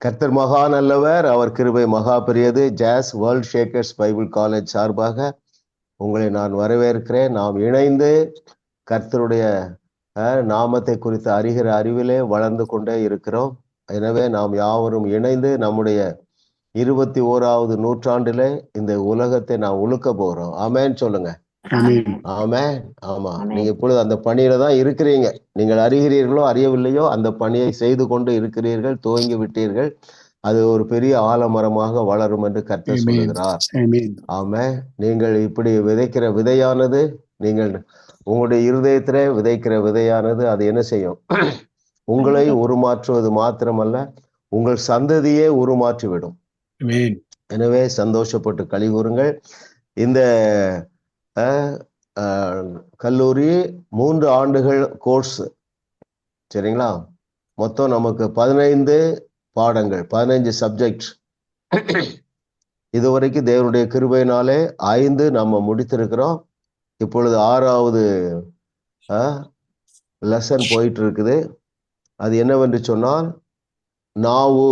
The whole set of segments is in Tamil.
கர்த்தர் மகா நல்லவர், அவர் கிருபை மகா பெரியது. ஜாஸ் வேர்ல்ட் ஷேக்கர்ஸ் பைபிள் காலேஜ் சார்பாக உங்களை நான் வரவேற்கிறேன். நாம் இணைந்து கர்த்தருடைய நாமத்தை குறித்து அறிகிற அறிவிலே வளர்ந்து கொண்டே இருக்கிறோம். எனவே நாம் யாவரும் இணைந்து நம்முடைய 21வது நூற்றாண்டிலே இந்த உலகத்தை நாம் உழுக்க போகிறோம். ஆமேன்னு சொல்லுங்க. ஆமென். ஆமா, நீங்க இப்பொழுது அந்த பணியில தான் இருக்கிறீங்க. நீங்கள் அறிகிறீர்களோ அறியவில்லையோ அந்த பணியை செய்து கொண்டு இருக்கிறீர்கள், துவங்கி விட்டீர்கள். அது ஒரு பெரிய ஆலமரமாக வளரும் என்று கர்த்தர் சொல்லுகிறார். ஆமென். நீங்கள் இப்படி விதைக்கிற விதையானது, நீங்கள் உங்களுடைய இருதயத்திலே விதைக்கிற விதையானது அது என்ன செய்யும்? உங்களை உருமாற்றுவது மாத்திரமல்ல, உங்கள் சந்ததியே உருமாற்றிவிடும். எனவே சந்தோஷப்பட்டு களி கூறுங்கள். இந்த கல்லூரி 3 ஆண்டுகள் கோர்ஸ், சரிங்களா? மொத்தம் நமக்கு 15 பாடங்கள், 15 சப்ஜெக்ட். இதுவரைக்கும் தேவனுடைய கிருபையினாலே 5 நம்ம முடித்திருக்கிறோம். இப்பொழுது 6வது லெசன் போயிட்டு இருக்குது. அது என்னவென்று சொன்னால் நாவு.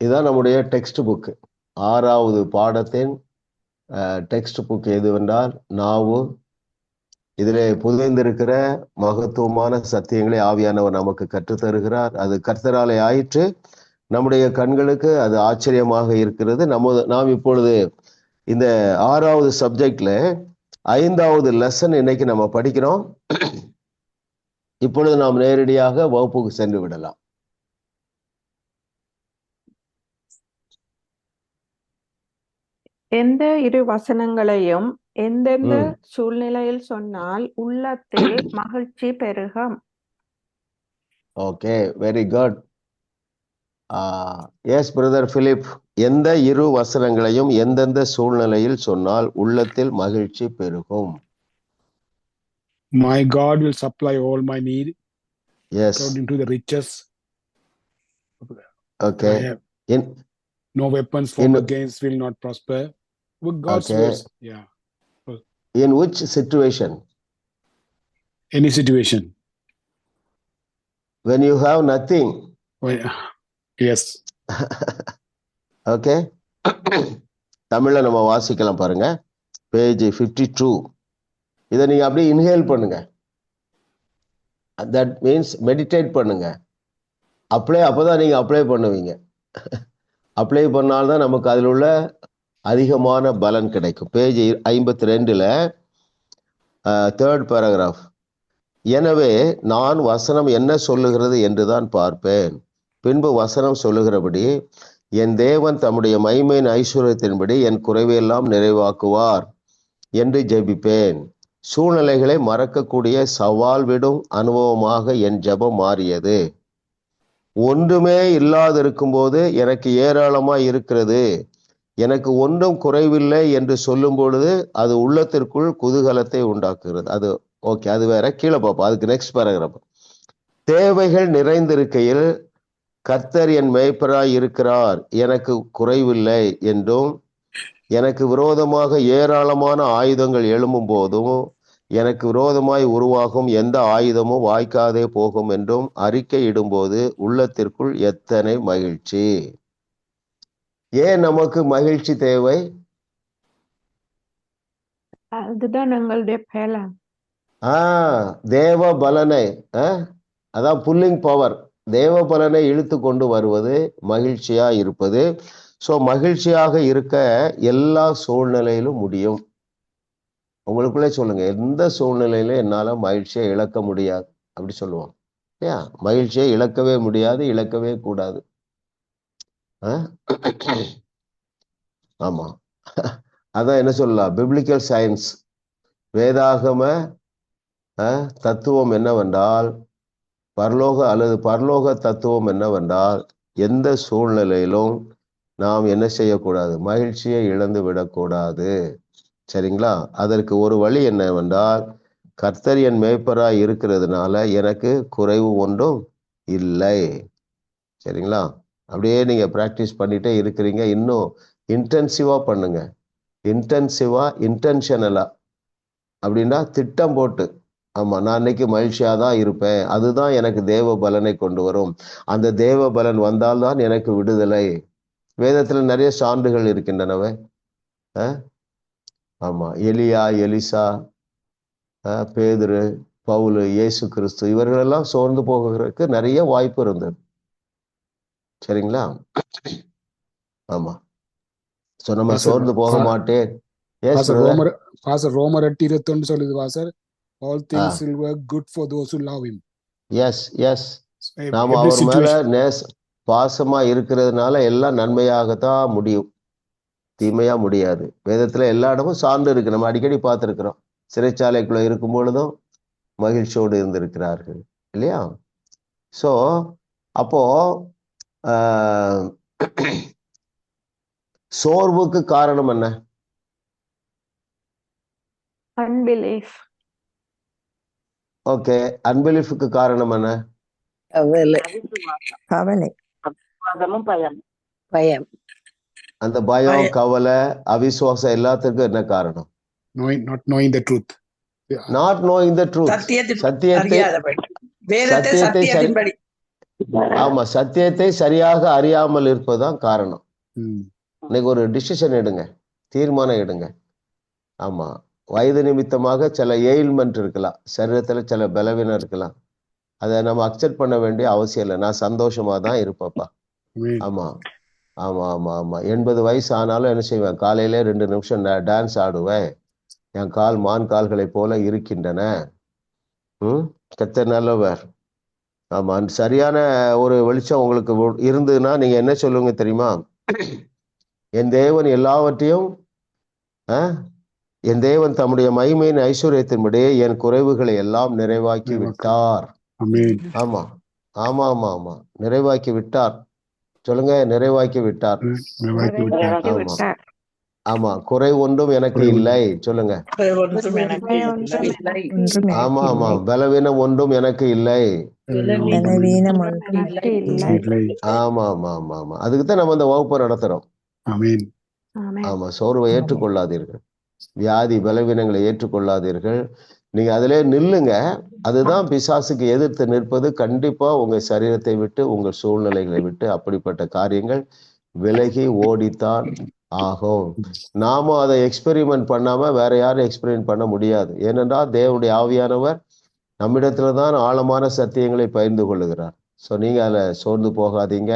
இதுதான் நம்முடைய டெக்ஸ்ட் புக். 6வது பாடத்தின் டெக்ஸ்ட் புக் எதுவென்றால் நாவு. இதிலே புதைந்திருக்கிற மகத்துவமான சத்தியங்களை ஆவியானவர் நமக்கு கற்றுத்தருகிறார். அது கர்த்தராலே ஆயிற்று. நம்முடைய கண்களுக்கு அது ஆச்சரியமாக இருக்கிறது. நாம் இப்பொழுது இந்த 6வது சப்ஜெக்ட்ல 5வது லெசன் இன்னைக்கு நம்ம படிக்கிறோம். இப்பொழுது நாம் நேரடியாக வகுப்புக்கு சென்று விடலாம். எந்த இரு வசனங்களையும் எந்தெந்த சூழ்நிலையில் சொன்னால் உள்ளத்தில் மகிழ்ச்சி பெருகும்? Okay, very good. Yes brother Philip, எந்த இரு வசனங்களையும் எந்தெந்த சூழ்நிலையில் சொன்னால் உள்ளத்தில் மகிழ்ச்சி பெருகும்? My God will supply all my need. Yes. According to the riches. Okay. No weapons formed against will not prosper. With God's words. Yeah. In which situation? Any situation. When you have nothing. Yes. Okay. தமிழ்ல நம்ம வாசிக்கலாம் பாருங்க. பேஜ் 52. இதை நீங்க அப்படியே இன்ஹேல் பண்ணுங்க. தட் மீன்ஸ் மெடிடேட் பண்ணுங்க. அப்பதான் நீங்க அப்ளை பண்ணுவீங்க. அப்ளை பண்ணால்தான் நமக்கு அதில் உள்ள அதிகமான பலன் கிடைக்கும். பேஜ் 52ல 3rd பேராகிராஃப். எனவே நான் வசனம் என்ன சொல்லுகிறது என்றுதான் பார்ப்பேன், பின்பு வசனம் சொல்லுகிறபடி என் தேவன் தம்முடைய மகிமையின் ஐஸ்வர்யத்தின்படி என் குறைவையெல்லாம் நிறைவாக்குவார் என்று ஜெபிப்பேன். சூழ்நிலைகளை மறக்கக்கூடிய சவால் விடும் அனுபவமாக என் ஜெபம் மாறியது. ஒன்றுமே இல்லாதிருக்கும் போது எனக்கு ஏராளமாய் இருக்கிறது, எனக்கு ஒன்றும் குறைவில்லை என்று சொல்லும் பொழுது அது உள்ளத்திற்குள் குதூகலத்தை உண்டாக்குகிறது. அது ஓகே, அது வேற. கீழே பார்ப்போம். அதுக்கு நெக்ஸ்ட் பேராகிராஃப். தேவைகள் நிறைந்திருக்கையில் கர்த்தர் என் மேய்ப்பராய் இருக்கிறார், எனக்கு குறைவில்லை என்றும், எனக்கு விரோதமாக ஏராளமான ஆயுதங்கள் எழும்பும் போதும் எனக்கு விரோதமாய் உருவாகும் எந்த ஆயுதமும் வாய்க்காதே போகும் என்றும் அறிக்கை இடும்போது உள்ளத்திற்குள் எத்தனை மகிழ்ச்சி. ஏன் நமக்கு மகிழ்ச்சி தேவை? அதுதான் எங்களுடைய பலன். தேவ பலனை, அதான் புல்லிங் பவர், தேவ பலனை இழுத்து கொண்டு வருவது மகிழ்ச்சியா இருப்பது. ஸோ மகிழ்ச்சியாக இருக்க எல்லா சூழ்நிலையிலும் முடியும். உங்களுக்குள்ளே சொல்லுங்க, எந்த சூழ்நிலையிலும் என்னால மகிழ்ச்சியை இழக்க முடியாது அப்படி சொல்லுவோம். ஏன் மகிழ்ச்சியை இழக்கவே முடியாது, இழக்கவே கூடாது. ஆமா, அதான் என்ன சொல்லலாம், பிப்ளிக்கல் சயின்ஸ், வேதாகம தத்துவம் என்னவென்றால், பரலோக தத்துவம் என்னவென்றால், எந்த சூழ்நிலையிலும் நாம் என்ன செய்யக்கூடாது, மகிழ்ச்சியை இழந்து விடக்கூடாது. சரிங்களா? அதற்கு ஒரு வழி என்னவென்றால், கர்த்தர் என் மேய்ப்பராய் இருக்கிறதுனால எனக்கு குறைவு ஒன்றும் இல்லை. சரிங்களா? அப்படியே நீங்க பிராக்டிஸ் பண்ணிட்டே இருக்கிறீங்க. இன்னும் இன்டென்சிவா பண்ணுங்க. இன்டென்சிவா, இன்டென்ஷனலா அப்படின்னா திட்டம் போட்டு, ஆமா, நான் இன்னைக்கு மகிழ்ச்சியா தான் இருப்பேன். அதுதான் எனக்கு தேவ பலனை கொண்டு வரும். அந்த தேவ பலன் வந்தால்தான் எனக்கு விடுதலை. வேதத்துல நிறைய சான்றுகள் இருக்கின்றனவே. அ ஆமா. எலியா, எலிசா, பேதுரு, பவுலு, இயேசு கிறிஸ்து இவர்களெல்லாம் சோர்ந்து போகிறதுக்கு நிறைய வாய்ப்பு இருந்தது. சரிங்களா? ஆமா. சோ நம்ம பாஸ்டர் சோர்ந்து போக மாட்டேன். Yes pastor brother. ரோமர் 8:21 சொல்லுது pastor, all ah things will work good for those who love him. Yes yes. நாம Every அவர் மேல situation. பாசமா இருக்கிறதுனால எல்லாம் நன்மையாகத்தான் முடியும், தீமையா முடியாது. வேதத்துல எல்லா இடமும் சார்ந்து இருக்கு. நம்ம அடிக்கடி பார்த்திருக்கிறோம். சிறைச்சாலைக்குள்ள இருக்கும் பொழுதும் மகிழ்ச்சியோடு இருந்திருக்கிறார்கள் இல்லையா? சோ அப்போ ஆஹ், சோர்வுக்கு காரணம் என்ன? அன்பிலீஃப். ஓகே, அன்பிலீஃபுக்கு காரணம் என்ன? கவலை, பயம். அந்த பயம், கவலை, அவிசுவாசம் எல்லாத்துக்கும் என்ன காரணம்? Not knowing the truth. Not knowing the truth. சத்தியத்தை ஆமா, சத்தியத்தை சரியாக அறியாமல் இருப்பதுதான் காரணம். இன்னைக்கு ஒரு டிசிஷன் எடுங்க, தீர்மானம் எடுங்க. ஆமா, வயது நிமித்தமாக சில எயில்மெண்ட் இருக்கலாம், சரீரத்துல சில பலவீனம் இருக்கலாம். அதை நம்ம அக்செப்ட் பண்ண வேண்டிய அவசியம் இல்லை. நான் சந்தோஷமா தான் இருப்பேன்ப்பா. ஆமா ஆமா ஆமா ஆமா 80 வயசு ஆனாலும் என்ன செய்வேன்? காலையில 2 நிமிஷம் டான்ஸ் ஆடுவேன். என் கால் மான் கால்களை போல இருக்கின்றன. கர்த்தர் நல்லவர். ஆமா, சரியான ஒரு வெளிச்சம் உங்களுக்கு இருந்ததுன்னா நீங்க என்ன சொல்லுங்க தெரியுமா? என் தேவன் எல்லாவற்றையும் என் தேவன் தம்முடைய மகிமையின் ஐஸ்வர்யத்தின்படியே என் குறைவுகளை எல்லாம் நிறைவாக்கி விட்டார். ஆமா ஆமா ஆமா ஆமா நிறைவாக்கி விட்டார். சொல்லுங்க, நிறைவாக்கி விட்டார். ஆமா ஆமா, குறை ஒன்றும் எனக்கு இல்லை. சொல்லுங்க. ஆமா ஆமா, பலவீனம் ஒன்றும் எனக்கு இல்லை. ஆமா ஆமா ஆமா ஆமா, அதுக்குத்தான் நம்ம அந்த வகுப்பை நடத்துறோம். ஆமா, சோர்வை ஏற்றுக்கொள்ளாதீர்கள், வியாதி பலவீனங்களை ஏற்றுக்கொள்ளாதீர்கள். நீங்க அதிலே நில்லுங்க. அதுதான் பிசாசுக்கு எதிர்த்து நிற்பது. கண்டிப்பா உங்க சரீரத்தை விட்டு, உங்கள் சூழ்நிலைகளை விட்டு அப்படிப்பட்ட காரியங்கள் விலகி ஓடித்தான் ஆகும். நாம அதை எக்ஸ்பெரிமெண்ட் பண்ணாம வேற யாரும் எக்ஸ்பெரிமெண்ட் பண்ண முடியாது. ஏனென்றால் தேவனுடைய ஆவியானவர் நம்மிடத்துலதான் ஆழமான சத்தியங்களை பகிர்ந்து கொள்ளுகிறார். ஸோ நீங்க அதில் சோர்ந்து போகாதீங்க.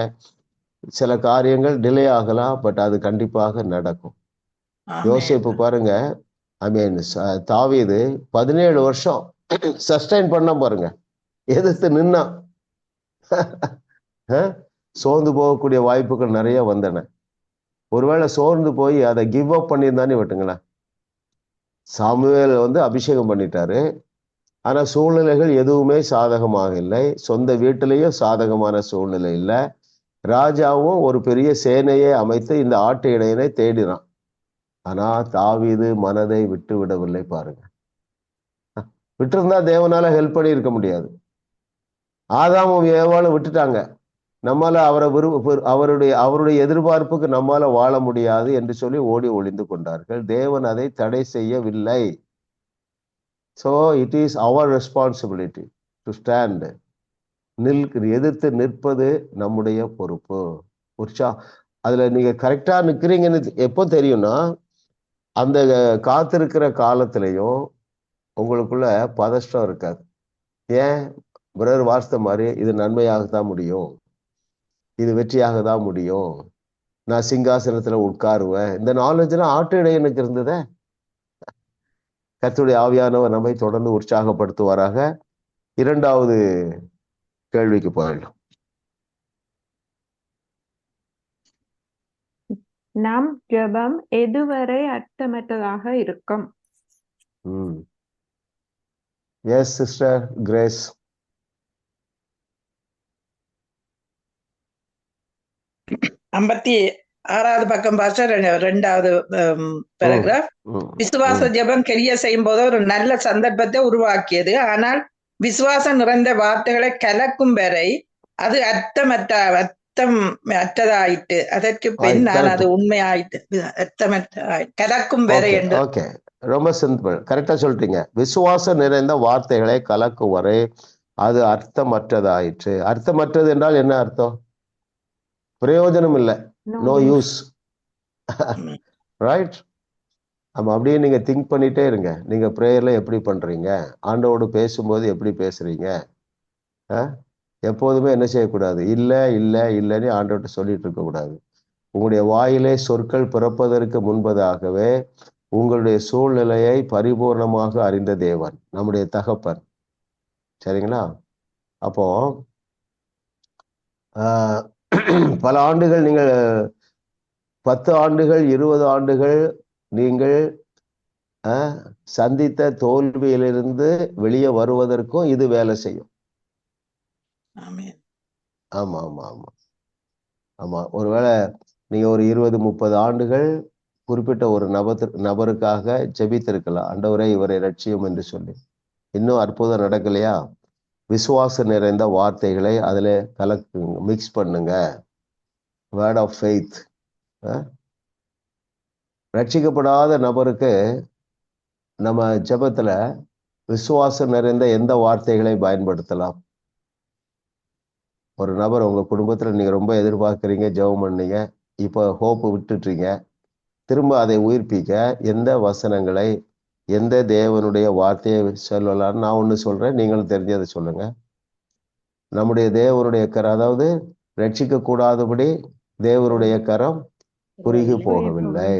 சில காரியங்கள் டிலே ஆகலாம், பட் அது கண்டிப்பாக நடக்கும். யோசிப்பு பாருங்க, தாவீது 17 வருஷம் சஸ்டைன் பண்ண பாருங்க, எதிர்த்து நின்னா. சோர்ந்து போகக்கூடிய வாய்ப்புகள் நிறைய வந்தன. ஒருவேளை சோர்ந்து போய் அதை கிவ் அப் பண்ணியிருந்தானே விட்டுங்களேன். சாமுவேல் அபிஷேகம் பண்ணிட்டாரு, ஆனா சூழ்நிலைகள் எதுவுமே சாதகமாக இல்லை. சொந்த வீட்டிலேயும் சாதகமான சூழ்நிலை இல்லை. ராஜாவும் ஒரு பெரிய சேனையை அமைத்து இந்த ஆட்டு இடையனை தேடினான். ஆனா தாவீது மனதை விட்டு விடவில்லை பாருங்க. விட்டுருந்தா தேவனால ஹெல்ப் பண்ணி இருக்க முடியாது. ஆதாமும் ஏவாளும் விட்டுட்டாங்க. நம்மால அவருடைய எதிர்பார்ப்புக்கு நம்மால வாழ முடியாது என்று சொல்லி ஓடி ஒளிந்து கொண்டார்கள். தேவன் அதை தடை செய்யவில்லை. So it is our responsibility to stand. எதிர்த்து நிற்பது நம்முடைய பொறுப்பு. அதுல நீங்க கரெக்டா நிக்கிறீங்கன்னு எப்போ தெரியும்னா, அந்த காத்திருக்கிற காலத்திலையும் உங்களுக்குள்ள பதஷ்டம் இருக்காது. ஏன்? பிரதர் வார்த்தை மாதிரி இது நன்மையாகத்தான் முடியும், இது வெற்றியாக தான் முடியும், நான் சிங்காசனத்துல உட்காருவேன். இந்த நாலேஜ்லாம் ஆட்டு இடையனுக்கு இருந்ததே. கர்த்தருடைய ஆவியானவர் நம்மை தொடர்ந்து உற்சாகப்படுத்துவாராக. 2வது கேள்விக்கு போயிடலாம். நம் ஜெபம் எதுவரை அர்த்தமற்றதாக இருக்கும்? Yes sister grace. ஐம்பத்தி 6வது பக்கம் பாஸ்டர், 2வது பேராகிராஃப். விசுவாச ஜெபம் கிரிய செய்யும் போது ஒரு நல்ல சந்தர்ப்பத்தை உருவாக்கியது. ஆனால் விசுவாசம் நிறைந்த வார்த்தைகளை கலக்கும் வரை அது அர்த்தமற்றதாயிட்டு. அதற்கு பின்னால் அது உண்மையாயிட்டு. கலக்கும் வரை என்று. ரொம்ப சிம்பிள், கரெக்டா சொல்லிட்டீங்க. விசுவாசம் நிறைந்த வார்த்தைகளை கலக்கும் வரை அது அர்த்தமற்றதாயிற்று. அர்த்தமற்றது என்றால் என்ன அர்த்தம்? பிரயோஜனம் இல்லை, நோ யூஸ். ரைட்? ஆமா, அப்படியே நீங்க திங்க் பண்ணிட்டே இருங்க. நீங்க ப்ரேயர்ல எப்படி பண்றீங்க, ஆண்டவோடு பேசும்போது எப்படி பேசுறீங்க. எப்போதுமே என்ன செய்யக்கூடாது? இல்லை இல்லை இல்லைன்னு ஆண்டவர்கிட்ட சொல்லிட்டு இருக்கக்கூடாது. உங்களுடைய வாயிலே சொற்கள் பிறப்பதற்கு முன்பதாகவே உங்களுடைய சூழ்நிலையை பரிபூர்ணமாக அறிந்த தேவன் நம்முடைய தகப்பன். சரிங்களா? அப்போ பல ஆண்டுகள் நீங்கள் 10 ஆண்டுகள் 20 ஆண்டுகள் நீங்கள் சந்தித்த தோல்வியிலிருந்து வெளியே வருவதற்கும் இது வேலை செய்யும். ஆமா ஆமா ஆமா ஆமா. ஒருவேளை நீங்க ஒரு 20-30 ஆண்டுகள் குறிப்பிட்ட ஒரு நபருக்காக ஜெபித்திருக்கலாம், ஆண்டவரே இவரை ரட்சியும் என்று சொல்லி. இன்னும் அற்புதம் நடக்கலையா? விசுவாசம் நிறைந்த வார்த்தைகளை அதுல கலக்குங்க, மிக்ஸ் பண்ணுங்க. Word of faith. ரட்சிக்கப்படாத நபருக்கு நம்ம ஜெபத்துல விசுவாசம் நிறைந்த எந்த வார்த்தைகளை பயன்படுத்தலாம்? ஒரு நபர் உங்க குடும்பத்துல நீங்க ரொம்ப எதிர்பார்க்குறீங்க, ஜெபம் பண்ணீங்க, இப்போ ஹோப்பு விட்டுட்டீங்க, திரும்ப அதை உயிர்ப்பிக்க எந்த வசனங்களை, எந்த தேவனுடைய வார்த்தையை சொல்லலாம்? நான் ஒண்ணு சொல்றேன், நீங்களும் தெரிஞ்சதை சொல்லுங்க. நம்முடைய தேவனுடைய கரம், அதாவது ரட்சிக்க கூடாதபடி தேவனுடைய கரம் குறுகி போகவில்லை.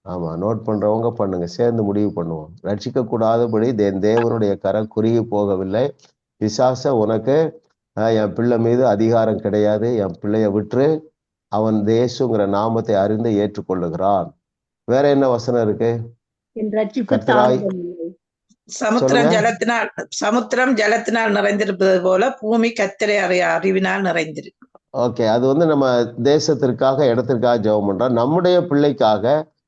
ஆமா, நோட் பண்றவங்க பண்ணுங்க, சேர்ந்து முடிவு பண்ணுவோம். ரட்சிக்க கூடாதபடி தேவனுடைய கரம் குறுகி போகவில்லை. பிசாச உனக்கு என் பிள்ளை மீது அதிகாரம் கிடையாது, என் பிள்ளைய விட்டு அவன் தேசுங்கிற நாமத்தை அறிந்து ஏற்றுக்கொள்ளுகிறான். வேற என்ன வசனம் இருக்கு? சமுத்திரம் ஜலத்தினால் நிறைந்திருப்பது போல பூமி கர்த்தரை அறிவினால் நிறைந்திருக்கு. ஓகே, அது நம்ம தேசத்திற்காக, இடத்திற்காக ஜெபம் பண்றோம். நம்முடைய பிள்ளைக்காக,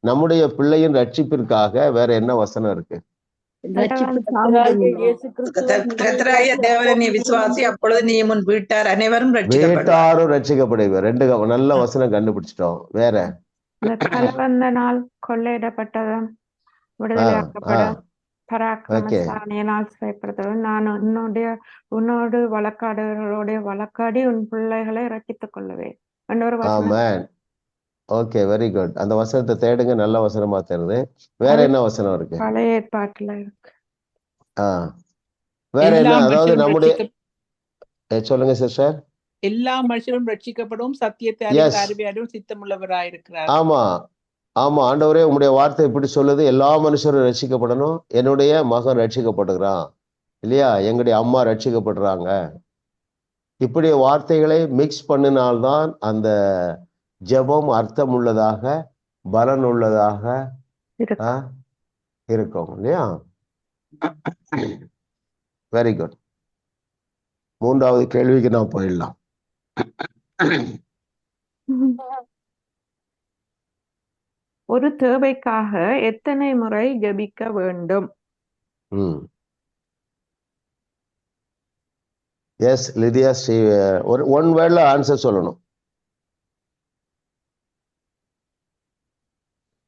நம்முடைய பிள்ளையின் ரட்சிப்பிற்காக வேற என்ன வசனம் இருக்கு? விசுவாசி, அப்பொழுது நீ முன் வீட்டார் அனைவரும் ரட்சிக்கப்படுவார். ரெண்டு நல்ல வசனம் கண்டுபிடிச்சிட்டோம். வேற நாள் கொள்ளையிடப்பட்டதும் விடுதலையாக்கப்படும் பராக்கிரமசாலியினால் செய்யப்படுத்தவும் நான் உன்னோடு வழக்காடுகளோட வழக்காடி உன் பிள்ளைகளை ரட்சித்துக் கொள்ளுவேன். Okay, very good. அந்த வசனத்தை தேடுங்க, நல்ல வசனமா தெரியுது. வேற என்ன வசனம் இருக்கு? பழைய ஏற்பாட்டுல இருக்கு. வேற என்ன? அதாவது நம்முடைய சொல்லுங்க சிஸ்டர். எல்லா மனுஷரும் ரட்சிக்கப்படும், சத்தியத்தை அறிவியும் சித்தமுள்ளவராயிருக்கிறார். ஆமா ஆமா, ஆண்டவரே உங்களுடைய வார்த்தை இப்படி சொல்லுது, எல்லா மனுஷரும் ரட்சிக்கப்படணும். என்னுடைய மகன் ரட்சிக்கப்படுகிறான் இல்லையா, எங்களுடைய அம்மா ரட்சிக்கப்படுறாங்க. இப்படி வார்த்தைகளை மிக்ஸ் பண்ணினால்தான் அந்த ஜெபம் அர்த்தம் உள்ளதாக, பலன் உள்ளதாக இருக்கும் இல்லையா? Very good. மூன்றாவது கேள்விக்கு நான் போயிடலாம். ஒரு தேவைக்காக எத்தனை முறை ஜெபிக்க வேண்டும்? எஸ் லிதியா, ஒரு ஒன் வேர்ட்ல ஆன்சர் சொல்லணும்.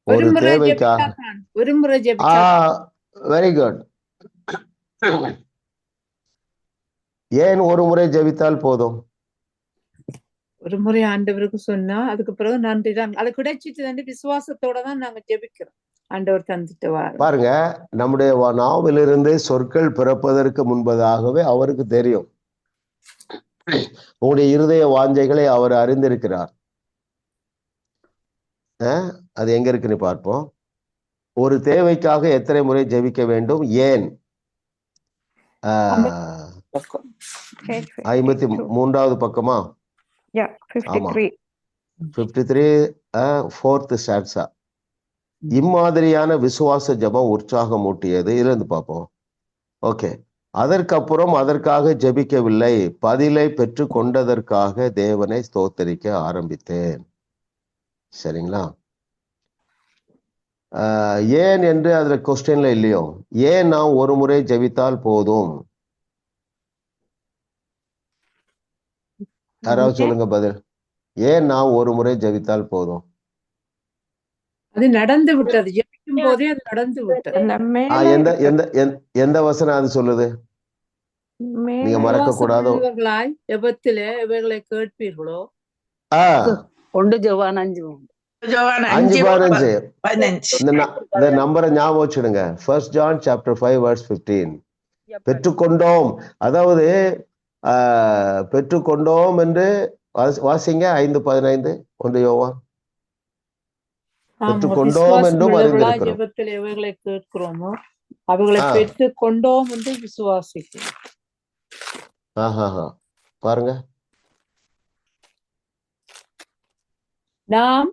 ஒரு தேவைக்காக ஒரு முறை ஜெபிச்சா. Very good. ஏன் ஒரு முறை ஜெபித்தால் போதும்? ஒரு முறை ஆண்டவருக்கு சொன்னா அதுக்கு பிறகு நன்றி தான், அது கிடைச்சிட்டு விசுவாசத்தோட தான் நாங்க ஜெபிக்கிறோம். ஆண்டவர் தந்துட்டு பாருங்க, நம்முடைய நாவிலிருந்து சொற்கள் பிறப்பதற்கு முன்பதாகவே அவருக்கு தெரியும். உங்களுடைய இருதய வாஞ்சைகளை அவர் அறிந்திருக்கிறார். அது எங்க இருக்குன்னு பார்ப்போம். ஒரு தேவைக்காக எத்தனை முறை ஜெபிக்க வேண்டும்? ஏன்? 53வது பக்கமா? 53 4th ஸ்டான்ஸா. இம்மாதிரியான விசுவாச ஜெபம் உற்சாகம் ஊட்டியது. இதுல இருந்து பார்ப்போம். ஓகே, அதற்கப்புறம் அதற்காக ஜெபிக்கவில்லை, பதிலை பெற்று கொண்டதற்காக தேவனை ஸ்தோத்தரிக்க ஆரம்பித்தேன். சரிங்களா? ஏன் என்று அதுல கொஸ்டின்ல இல்லையோ. ஏன் நான் ஒரு முறை ஜெபித்தால் போதும்? யாராவது சொல்லுங்க பதில். ஏன் நான் ஒரு முறை ஜெபித்தால் போதும்? அது நடந்து விட்டது. ஜெபிக்கும் போதே அது நடந்து விட்டது. அந்த மேல எந்த எந்த எந்த வசனம் அது சொல்லுது? மேல நீங்க மறக்க கூடாத விசுவாசமுள்ளவர்களாய் ஜெபத்திலே இவைகளை கேட்பீர்களோ. ஒன்று ஜோவான் 5 யோவான் 5:15 5:15. இந்த நம்பரை ஞாபகம் வச்சுடுங்க. 1 John chapter 5 verse 15. பெற்றுக்கொண்டோம், அதாவது பெற்றுக்கொண்டோம் என்று வாசிங்க. 5:15 1 யோவான். பெற்றுக்கொண்டோம் என்றும் அறிந்திருக்கிறோம். ஜெபத்திலே இவைகளை கேட்கிறோமோ அவைகளை பெற்றுக் கொண்டோம் என்று விசுவாசிக்கிறோம். பாருங்க, நாம்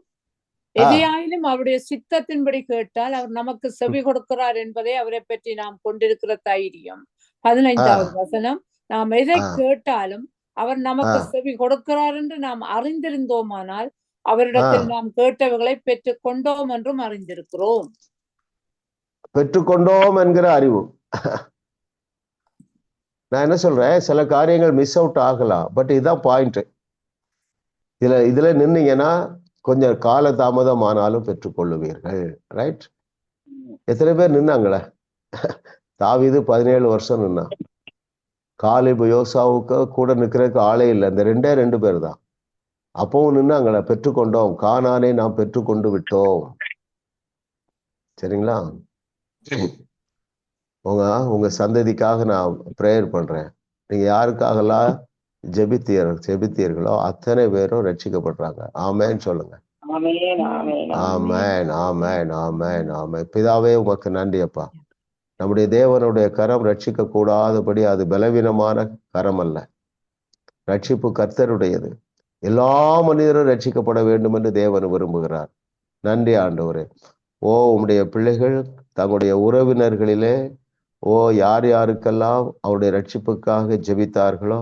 எதையாயிலும் அவருடைய சித்தத்தின்படி கேட்டால் அவர் நமக்கு செவி கொடுக்கிறார் என்பதை அவரை பற்றி நாம் கொண்டிருக்கிற தைரியம். 15வது வசனம், நாம் எதை கேட்டாலும் அவர் நமக்கு செவி கொடுக்கிறார் என்று நாம் அறிந்திருந்தோமானால் அவரிடத்தில் நாம் கேட்டவைகளை பெற்றுக் கொண்டோம் என்றும் அறிந்திருக்கிறோம். பெற்றுக்கொண்டோம் என்கிற அறிவு. நான் என்ன சொல்றேன், சில காரியங்கள் மிஸ் அவுட் ஆகலாம், பட் இதுதான் பாயிண்ட். இதுல நின்னீங்கன்னா கொஞ்சம் கால தாமதம் ஆனாலும் பெற்றுக்கொள்ளுவீர்கள். ரைட்? எத்தனை பேர் நின்னாங்களே? தாவீது 17 வருஷம் நின்னான். காலேப் யோசுவாவுக்கு கூட நிக்கிறதுக்கு ஆளே இல்லை, இந்த 2 பேர் தான். அப்பவும் நின்னாங்களே, பெற்றுக்கொண்டோம், கானானை நாம் பெற்றுக்கொண்டு விட்டோம். சரிங்களா? உங்க சந்ததிக்காக நான் பிரேயர் பண்றேன். நீங்க யாருக்காகலாம் ஜெபித்தீர்களோ அத்தனை பேரும் ரட்சிக்கப்படுறாங்க. ஆமேன் சொல்லுங்க. ஆமேன், ஆமேன், ஆமேன், ஆமேன். பிதாவே உமக்கு நன்றி அப்பா. நம்முடைய தேவனுடைய கரம் ரட்சிக்க கூடாதபடி அது பலவீனமான கரம் அல்ல. ரட்சிப்பு கர்த்தருடையது. எல்லா மனிதரும் ரட்சிக்கப்பட வேண்டும் என்று தேவன் விரும்புகிறார். நன்றி ஆண்டவரே. உம்முடைய பிள்ளைகள் தங்களுடைய உறவினர்களிலே யார் யாருக்கெல்லாம் அவருடைய ரட்சிப்புக்காக ஜெபித்தார்களோ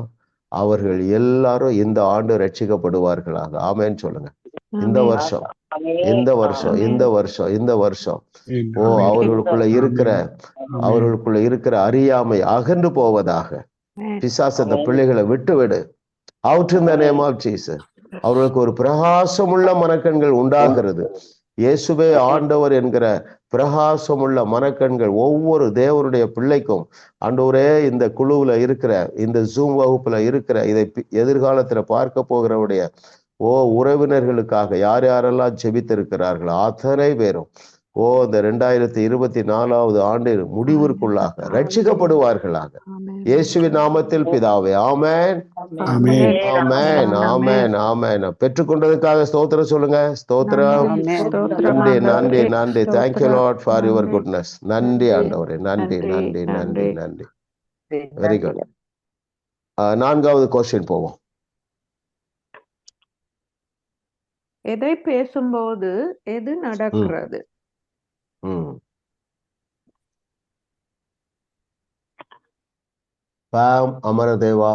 அவர்கள் எல்லாரும் இந்த ஆண்டு ரட்சிக்கப்படுவார்களாக. ஆமேன்னு சொல்லுங்க. இந்த வருஷம் அவர்களுக்குள்ள இருக்கிற அறியாமை அகன்று போவதாக. பிசாசு அந்த பிள்ளைகளை விட்டுவிடு. Out in the name of Jesus. அவர்களுக்கு ஒரு பிரகாசமுள்ள மனக்கண்கள் உண்டாகிறது. இயேசுவே ஆண்டவர் என்கிற பிரகாசமுள்ள மனக்கண்கள் ஒவ்வொரு தேவனுடைய பிள்ளைக்கும் ஆண்டவரே, இந்த குழுவுல இருக்கிற, இந்த ஜூம் வகுப்புல இருக்கிற, இதை எதிர்காலத்துல பார்க்க போகிறவருடைய உறவினர்களுக்காக யார் யாரெல்லாம் ஜெபித்திருக்கிறார்களோ அத்தனை பேரும் இந்த 2024வது ஆண்டு முடிவிற்குள்ளாக ரட்சிக்கப்படுவார்களாக. இயேசுவின் நாமத்தில் பிதாவே. ஆமென், ஆமென், ஆமென், ஆமென். பெற்றுக்கொண்டதுக்காக ஸ்தோத்திரம் சொல்லுங்க. ஸ்தோத்திரம். நன்றி, நன்றி, நன்றி. Thank you Lord for your goodness. நன்றி ஆண்டவரே. நன்றி, நன்றி, நன்றி, நன்றி. Very good. 4வது கொஸ்டின் போவோம். எதை பேசும்போது எது நடக்கிறது? அமரதேவா.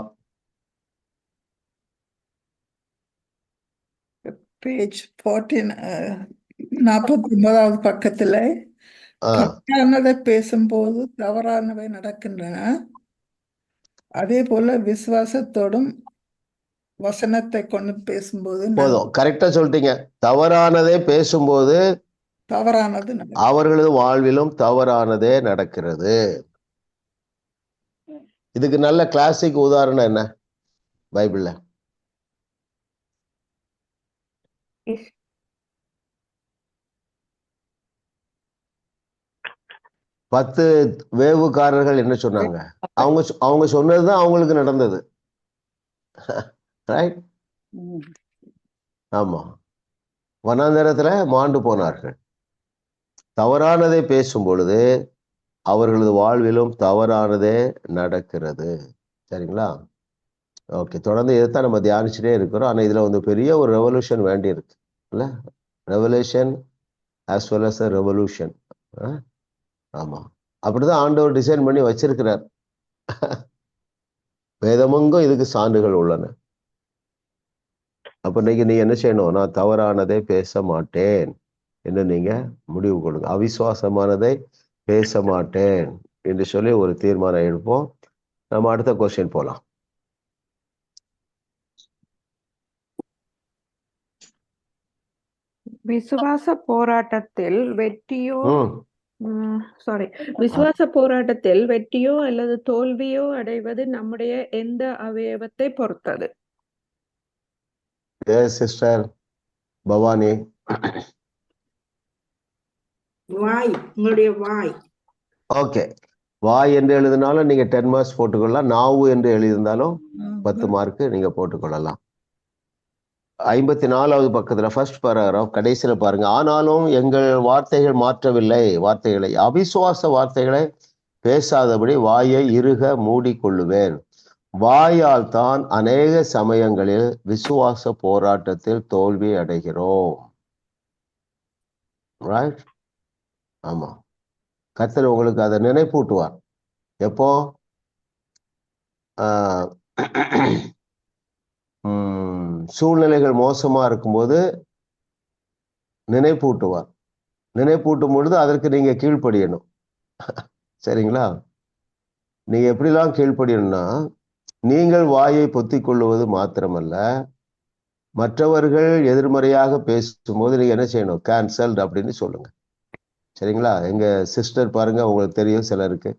பேஜ் 49வது பக்கத்துல கட்டானதை பேசும்போது தவறானவை நடக்கின்றன. அதே போல விசுவாசத்தோடும் வசனத்தை கொண்டு பேசும்போது போதும். கரெக்டா சொல்லிட்டீங்க. தவறானதே பேசும்போது தவறானது அவர்களது வாழ்விலும் தவறானதே நடக்கிறது. இதுக்கு நல்ல கிளாசிக் உதாரணம் என்ன பைபிள்ல? பத்து வேவுக்காரர்கள் என்ன சொன்னாங்க? அவங்க சொன்னதுதான் அவங்களுக்கு நடந்தது. ரைட்? ஆமா. வனாந்தரத்துல மாண்டு போனார்கள். தவறானதை பேசும் பொழுது அவர்களது வாழ்விலும் தவறானதே நடக்கிறது. சரிங்களா? ஓகே, தொடர்ந்து இதைத்தான் நம்ம தியானிச்சுட்டே இருக்கிறோம். ஆனா இதுல பெரிய ஒரு ரெவல்யூஷன் வேண்டி இருக்கு இல்ல? Revolution as well as a revolution. ஆமா, அப்படிதான் ஆண்டவர் டிசைன் பண்ணி வச்சிருக்கிறார். வேதமெங்கும் இதுக்கு சான்றுகள் உள்ளன. அப்ப இன்னைக்கு நீங்க என்ன செய்யணும்? நான் தவறானதை பேச மாட்டேன் என்று நீங்க முடிவு கொடுங்க. அவிசுவாசமானதை பேச மாட்டேன் என்று சொல்லி ஒரு தீர்மானம் எடுப்போம். நம்ம அடுத்த கொஸ்டின் போலாம். விசுவாச போராட்டத்தில் வெற்றியோ ம் விசுவாச போராட்டத்தில் வெற்றியோ அல்லது தோல்வியோ அடைவது நம்முடைய எந்த அவயவத்தை பொறுத்தது? Yes sister Bhavani. வாய், உங்களுடைய வாய். ஓகே, வாய் என்று எழுதினாலும் நீங்க 10 மார்க்ஸ் போட்டுக்கொள்ளலாம். நாவு என்று எழுதியிருந்தாலும் 10 மார்க் நீங்க போட்டுக்கொள்ளலாம். 54வது பக்கத்துல ஃபர்ஸ்ட் பேராகிராஃப் கடைசியில பாருங்க. ஆனாலும் எங்கள் வார்த்தைகள் மாற்றவில்லை, வார்த்தைகளை அவிசுவாச வார்த்தைகளை பேசாதபடி வாயை இறுக மூடிக்கொள்ளுவேன். வாயால் தான் அநேக சமயங்களில் விசுவாச போராட்டத்தில் தோல்வி அடைகிறோம். ரைட்? ஆமா, கர்த்தர் உங்களுக்கு அதை நினைப்பூட்டுவார். எப்போ? சூழ்நிலைகள் மோசமா இருக்கும்போது நினைப்பூட்டுவார். நினைப்பூட்டும் பொழுது அதற்கு நீங்க கீழ்ப்படியணும். சரிங்களா? நீங்க எப்படிலாம் கீழ்ப்படியணும்னா, நீங்கள் வாயை பொத்திக் கொள்ளுவது மாத்திரமல்ல, மற்றவர்கள் எதிர்மறையாக பேசும்போது நீங்க என்ன செய்யணும்? கேன்சல்ட் அப்படின்னு சொல்லுங்க. சரிங்களா? எங்க சிஸ்டர் பாருங்க, உங்களுக்கு தெரியும் சிலருக்கு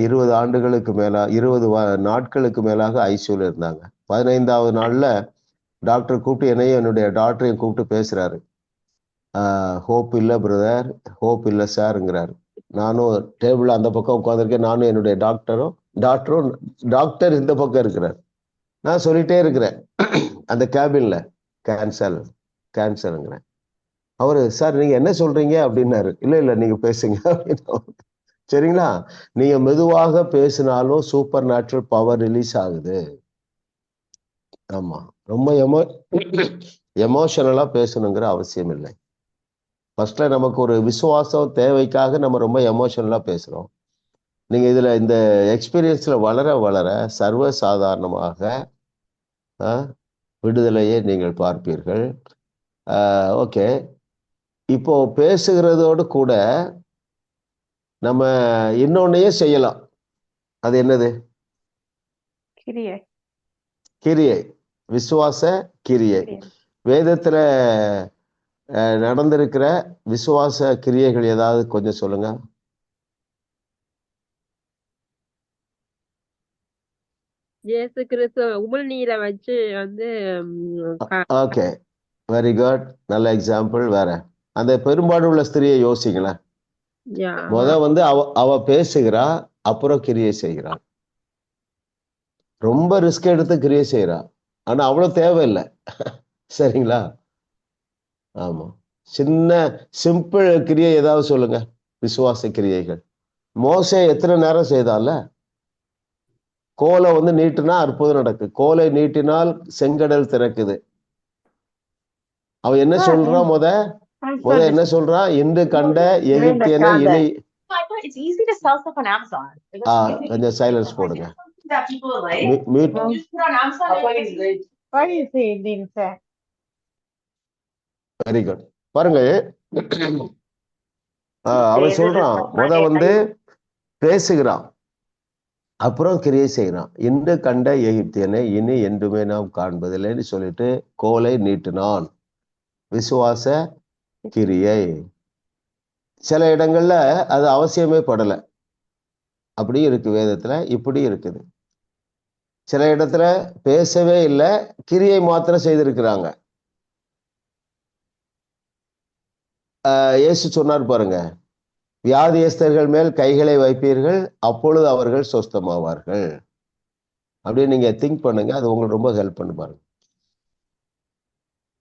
20 ஆண்டுகளுக்கு மேலா 20 நாட்களுக்கு மேலாக ஐசியூல இருந்தாங்க. 15வது நாள்ல டாக்டர் கூப்பிட்டு என்னையும் என்னுடைய டாக்டரையும் கூப்பிட்டு பேசுறாரு. ஹோப் இல்லை பிரதர், ஹோப் இல்லை சார்ங்கிறாரு. நானும் டேபிள் அந்த பக்கம் உட்காந்துருக்கேன். நானும் என்னுடைய டாக்டர் இந்த பக்கம் இருக்கிறார். நான் சொல்லிட்டே இருக்கிறேன் அந்த கேபின்ல, கேன்சல்ங்கிறேன். அவரு சார் நீங்க என்ன சொல்றீங்க அப்படின்னாரு. இல்ல நீங்க பேசுங்க அப்படின்னு. சரிங்களா? நீங்க மெதுவாக பேசினாலும் சூப்பர் நேச்சுரல் பவர் ரிலீஸ் ஆகுது. ஆமா, ரொம்ப எமோஷனலா பேசணுங்கிற அவசியம் இல்லை. ஃபர்ஸ்ட்ல நமக்கு ஒரு விசுவாசம் தேவைக்காக நம்ம ரொம்ப எமோஷனலா பேசுறோம். நீங்க இதுல இந்த எக்ஸ்பீரியன்ஸ்ல வளர வளர சர்வ சாதாரணமாக விடுதலையை நீங்கள் பார்ப்பீர்கள். ஓகே, இப்போ பேசுகிறதோடு கூட நம்ம இன்னொன்னையே செய்யலாம். அது என்னது? கிரியை, விசுவாச கிரியை. வேதத்துல நடந்திருக்கிற விசுவாச கிரியைகள் ஏதாவது கொஞ்சம் சொல்லுங்க. இயேசு கிறிஸ்து உமிழ்நீரை வச்சு வந்து ஓகே, வெரி குட், நல்ல எக்ஸாம்பிள். வேற அந்த பெரும்பாடு உள்ள ஸ்திரியை யோசிங்களேன். வந்து அவ பேசுகிறா, அப்புறம் கிரியை செய்கிறா. ரொம்ப ரிஸ்க் எடுத்து கிரியை செய்யறா, ஆனா அவ்வளவு தேவையில்லை. சரிங்களா? ஆமா, சின்ன சிம்பிள் கிரியை ஏதாவது சொல்லுங்க, விசுவாச கிரியைகள். மோசே எத்தனை நேரம் செய்தால? கோலை வந்து நீட்டினா அற்புதம் நடக்கு. கோலை நீட்டினால் செங்கடல் திறக்குது. அவ என்ன சொல்றான்? முத என்ன சொல்றான்? இன்று கண்ட எகிப்தியனை இனி. கொஞ்சம் சைலன்ஸ் போடுங்க. Very good. பாருங்க, அவன் சொல்றான், முத வந்து பேசுகிறான், அப்புறம் கிரியை செய்யறான். இன்று கண்ட எகிப்தியனை இனி என்றுமே நாம் காண்பதில்லைன்னு சொல்லிட்டு கோலை நீட்டினான். விசுவாச கிரியை. சில இடங்கள்ல அது அவசியமே படலை. அப்படி இருக்கு வேதத்துல, இப்படி இருக்குது. சில இடத்துல பேசவே இல்லை, கிரியை மாத்திரம் செய்திருக்கிறாங்க. இயேசு சொன்னார் பாருங்க, வியாதியஸ்தர்கள் மேல் கைகளை வைப்பீர்கள், அப்பொழுது அவர்கள் சொஸ்தமாவார்கள். அப்படியே நீங்க திங்க் பண்ணுங்க, அது உங்களுக்கு ரொம்ப ஹெல்ப் பண்ணி பாருங்க.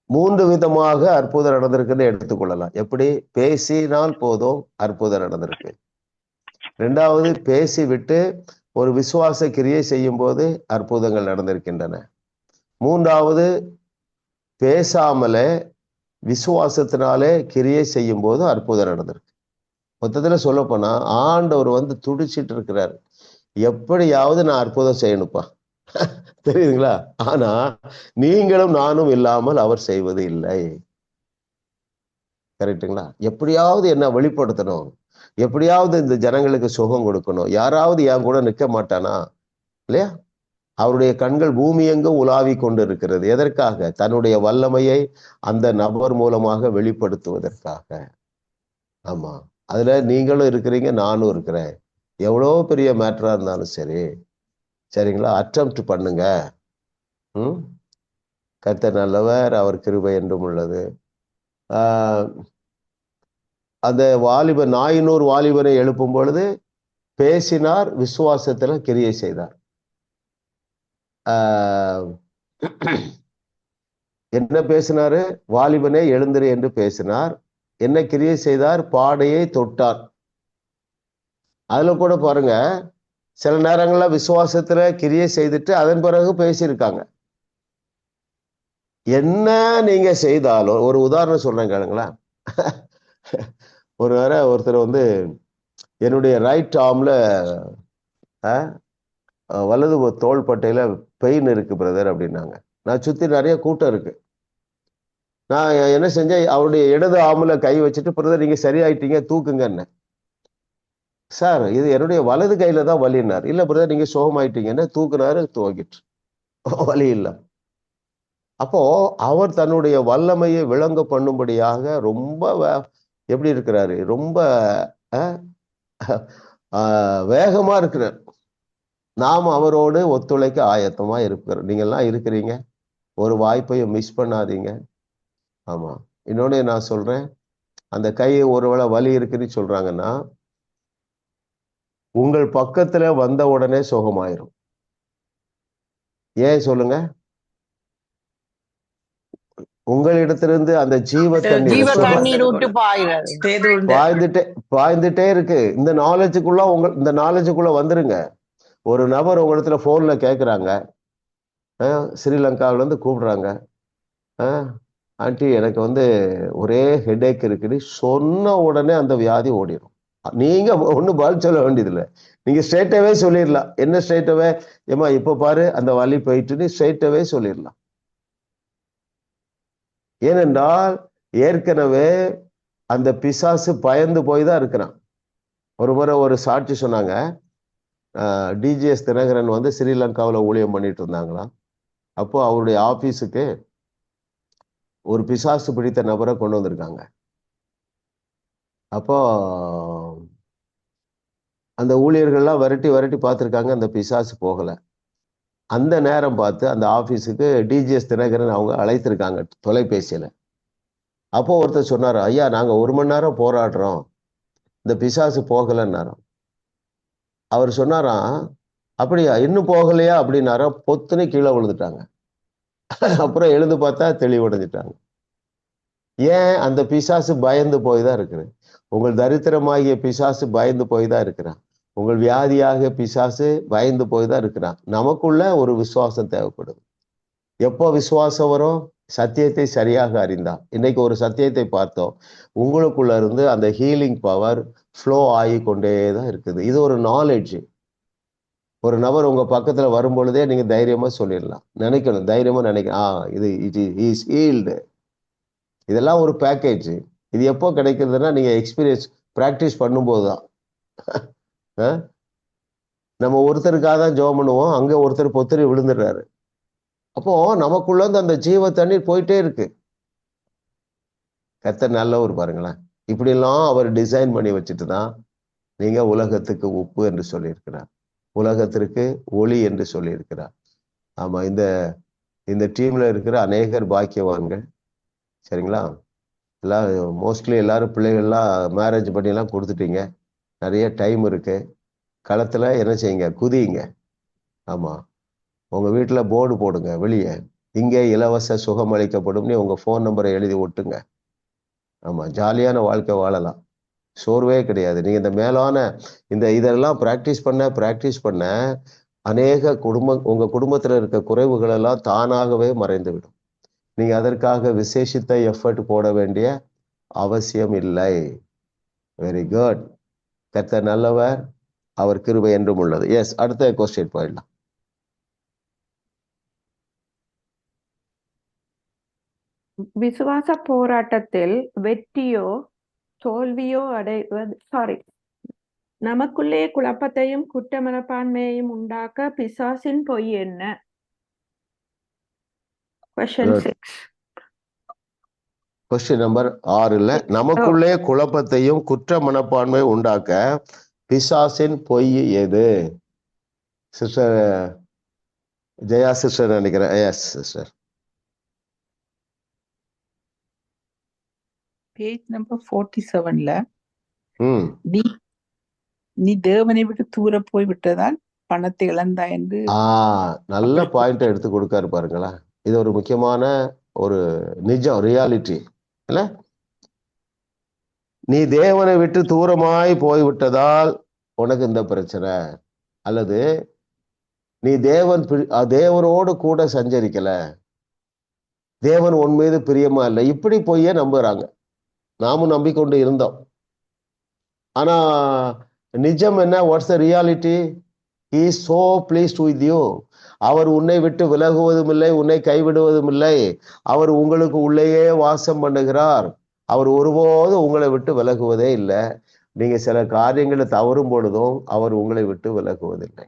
3 விதமாக அற்புதம் நடந்திருக்குன்னு எடுத்துக்கொள்ளலாம். எப்படி? பேசினால் போதும் அற்புதம் நடந்திருக்கு. 2வது, பேசி விட்டு ஒரு விசுவாச கிரியை செய்யும் போது அற்புதங்கள் நடந்திருக்கின்றன. 3வது, பேசாமலே விசுவாசத்தினாலே கிரியை செய்யும் போது அற்புதம் நடந்திருக்கு. மொத்தத்துல சொல்ல போனா ஆண்டவர் வந்து துடிச்சிட்டு இருக்கிறார், எப்படியாவது நான் அற்புதம் செய்யணுப்பா. தெரியுதுங்களா? ஆனா நீங்களும் நானும் இல்லாமல் அவர் செய்வது இல்லை. கரெக்டுங்களா? எப்படியாவது என்ன வெளிப்படுத்தணும், எப்படியாவது இந்த ஜனங்களுக்கு சுகம் கொடுக்கணும், யாராவது என் கூட நிற்க மாட்டானா? இல்லையா? அவருடைய கண்கள் பூமி எங்கும் உலாவி கொண்டிருக்கிறது. எதற்காக? தன்னுடைய வல்லமையை அந்த நபர் மூலமாக வெளிப்படுத்துவதற்காக. ஆமா, அதுல நீங்களும் இருக்கிறீங்க, நானும் இருக்கிறேன். எவ்வளோ பெரிய மேட்டரா இருந்தாலும் சரி, சரிங்களா, அட்டெம்ப்ட் பண்ணுங்க. கர்த்தர் நல்லவர், அவர் கிருபை என்றும் உள்ளது. அந்த வாலிபன், நாயினூர் வாலிபனை எழுப்பும் பொழுது பேசினார், விசுவாசத்துல கிரியை செய்தார். என்ன பேசினாரு? வாலிபனே எழுந்திரு என்று பேசினார். என்ன கிரியை செய்தார்? பாடையை தொட்டார். அதுல கூட பாருங்க, சில நேரங்கள்ல விசுவாசத்துல கிரியை செய்துட்டு அதன் பிறகு பேசியிருக்காங்க. என்ன நீங்க செய்தாலும், ஒரு உதாரணம் சொல்றேன் கேளுங்களேன். ஒரு வேற ஒருத்தர் வந்து என்னுடைய ரைட் ஆர்ம்ல வலது தோள்பட்டையில பெயின் இருக்கு பிரதர் அப்படின்னாங்க. நான் சுத்தி நிறைய கூட்டம் இருக்கு. நான் என்ன செஞ்சேன், அவருடைய இடது ஆர்ம்ல கை வச்சுட்டு, பிரதர் நீங்க சரியாயிட்டீங்க, தூக்குங்க என்ன. சார், இது என்னுடைய வலது கையில தான் வலினார். இல்ல பிரதர் நீங்க சுகமாயிட்டீங்கன்னு தூக்குனாரு, துவங்கிட்டு வலி இல்லை. அப்போ அவர் தன்னுடைய வல்லமையை விளங்க பண்ணும்படியாக ரொம்ப எப்படி இருக்கிறாரு? ரொம்ப வேகமா இருக்கிறார். நாம் அவரோடு ஒத்துழைக்க ஆயத்தமா இருக்கிறோம். நீங்கெல்லாம் இருக்கிறீங்க, ஒரு வாய்ப்பையும் மிஸ் பண்ணாதீங்க. ஆமா, இன்னொன்னு நான் சொல்றேன், அந்த கை ஒருவேளை வலி இருக்குன்னு சொல்றாங்கன்னா, உங்கள் பக்கத்துல வந்த உடனே சுகமாயிரும். ஏன் சொல்லுங்க? உங்களிடத்திலிருந்து அந்த ஜீவ தண்ணீர் பாய்ந்துட்டே இருக்கு. இந்த நாலேஜுக்குள்ள வந்துருங்க. ஒரு நபர் உங்களிடத்துல போன்ல கேட்குறாங்க, ஸ்ரீலங்காவில இருந்து கூப்பிடுறாங்க, ஆண்டி எனக்கு வந்து ஒரே ஹெடேக் இருக்குன்னு சொன்ன உடனே அந்த வியாதி ஓடிடும். நீங்க ஒன்றும் பதில் சொல்ல வேண்டியதில்லை. நீங்க ஸ்ட்ரெயிட்டாவே சொல்லிடலாம். என்ன ஸ்ட்ரெயிட்டாவே? ஏமா இப்ப பாரு அந்த வலி போயிட்டுன்னு ஸ்ட்ரெயிட்டாவே சொல்லிடலாம். ஏனென்றால் ஏற்கனவே அந்த பிசாசு பயந்து போய் தான் இருக்கிறான். ஒரு முறை ஒரு சாட்சி சொன்னாங்க, டிஜிஎஸ் தினகரன் வந்து ஸ்ரீலங்காவில் ஊழியம் பண்ணிட்டு இருந்தாங்களாம். அப்போ அவருடைய ஆபீஸுக்கு ஒரு பிசாசு பிடித்த நபரை கொண்டு வந்திருக்காங்க. அப்போ அந்த ஊழியர்கள்லாம் விரட்டி பார்த்துருக்காங்க, அந்த பிசாசு போகலை. அந்த நேரம் பார்த்து அந்த ஆபீஸுக்கு டிஜிஎஸ் தினகரன் அவங்க அழைத்திருக்காங்க தொலைபேசியில. அப்போ ஒருத்தர் சொன்னார், ஐயா நாங்க 1 மணி நேரம் போராடுறோம், இந்த பிசாசு போகலைன்னாராம். அவர் சொன்னாராம், அப்படியா இன்னும் போகலையா அப்படின்னாராம். பொத்துன்னு கீழே விழுந்துட்டாங்க. அப்புறம் எழுந்து பார்த்தா தெளிவடைஞ்சிட்டாங்க. ஏன்? அந்த பிசாசு பயந்து போய் தான் இருக்குது. உங்கள் தரித்திரமாகிய பிசாசு பயந்து போய் தான் இருக்கிறான். உங்கள் வியாதியாக பிசாசு பயந்து போய் தான் இருக்கிறான். நமக்குள்ள ஒரு விசுவாசம் தேவைப்படுது. எப்போ விசுவாசம் வரும்? சத்தியத்தை சரியாக அறிந்தா. இன்னைக்கு ஒரு சத்தியத்தை பார்த்தோம், உங்களுக்குள்ள இருந்து அந்த ஹீலிங் பவர் ஃப்ளோ ஆகி கொண்டே தான் இருக்குது. இது ஒரு நாலேஜ். ஒரு நபர் உங்க பக்கத்துல வரும் பொழுதே நீங்க தைரியமா சொல்லிடலாம். நினைக்கணும், தைரியமா நினைக்கணும், இது இஸ் ஹீல்டு. இதெல்லாம் ஒரு பேக்கேஜ். இது எப்போ கிடைக்கிறதுனா நீங்க எக்ஸ்பீரியன்ஸ் பிராக்டிஸ் பண்ணும்போது தான். நம்ம ஒருத்தருக்காக தான் ஜெபம் பண்ணுவோம், அங்க ஒருத்தர் பொத்தரி விழுந்துடுறாரு. அப்போ நமக்குள்ள இருந்து அந்த ஜீவ தண்ணீர் போயிட்டே இருக்கு. கர்த்தர் நல்லவர் பாருங்களேன். இப்படியெல்லாம் அவர் டிசைன் பண்ணி வச்சுட்டு தான் நீங்க உலகத்துக்கு உப்பு என்று சொல்லியிருக்கிறார், உலகத்திற்கு ஒளி என்று சொல்லியிருக்கிறார். ஆமா, இந்த டீம்ல இருக்கிற அநேகர் பாக்கியவான்கள். சரிங்களா? எல்லாம் மோஸ்ட்லி எல்லாரும் பிள்ளைகள்லாம் மேரேஜ் பண்ணியெல்லாம் கொடுத்துட்டீங்க. நிறைய டைம் இருக்கு. களத்துல என்ன செய்யுங்க? குதியுங்க. ஆமா, உங்க வீட்டுல போர்டு போடுங்க வெளியே, இங்கே இலவச சுகம் அளிக்கப்படும்னு உங்க ஃபோன் நம்பரை எழுதி ஒட்டுங்க. ஆமா, ஜாலியான வாழ்க்கை வாழலாம், சோர்வே கிடையாது. நீங்க இந்த மேலான இதெல்லாம் பிராக்டிஸ் பண்ண அநேக உங்க குடும்பத்துல இருக்க குறைவுகள் எல்லாம் தானாகவே மறைந்து விடும். நீங்க அதற்காக விசேஷித்த எஃபர்ட் போட வேண்டிய அவசியம் இல்லை. Very good. கர்த்தர் நல்லவர், அவர் கிருபை என்றும் உள்ளது. எஸ், அடுத்த கொஸ்டின் போயிடலாம். விசுவாச போராட்டத்தில் வெற்றியோ தோல்வியோ அடைவது நமக்குள்ளே குழப்பத்தையும் குற்ற மனப்பான்மையையும் உண்டாக்க பிசாசின் பொய் என்ன? Question 6. கொஸ்டின் நம்பர் 6ல நமக்குள்ளே குழப்பத்தையும் குற்ற மனப்பான்மை உண்டாக்க பிசாசின் பொய் எது? சிஸ்டர் ஜெயா சிஸ்டர் நினைக்கிறேன். Yes sister. பேஜ் நம்பர் 47ல ம் நீ தேவனை விட்டு தூர போய் விட்டதால் பணத்தை இழந்தா என்று நல்ல பாயிண்ட் எடுத்து கொடுக்காரு பாருங்களா. இது ஒரு முக்கியமான ஒரு நிஜம், ரியாலிட்டி இல்ல. நீ தேவனை விட்டு தூரமாய் போய்விட்டதால் உனக்கு இந்த பிரச்சனை, அல்லது நீ தேவனோடு கூட சஞ்சரிக்கல, தேவன் உன் மீது பிரியமா இல்லை, இப்படி பொய்யே நம்புறாங்க. நாமும் நம்பிக்கொண்டு இருந்தோம். ஆனா நிஜம் என்ன? What's the reality? He is so pleased with you. அவர் உன்னை விட்டு விலகுவதும் இல்லை, உன்னை கைவிடுவதும் இல்லை. அவர் உங்களுக்கு உள்ளேயே வாசம் பண்ணுகிறார். அவர் ஒருபோதும் உங்களை விட்டு விலகுவதே இல்லை. நீங்க சில காரியங்களை தவறும் பொழுதும் அவர் உங்களை விட்டு விலகுவதில்லை.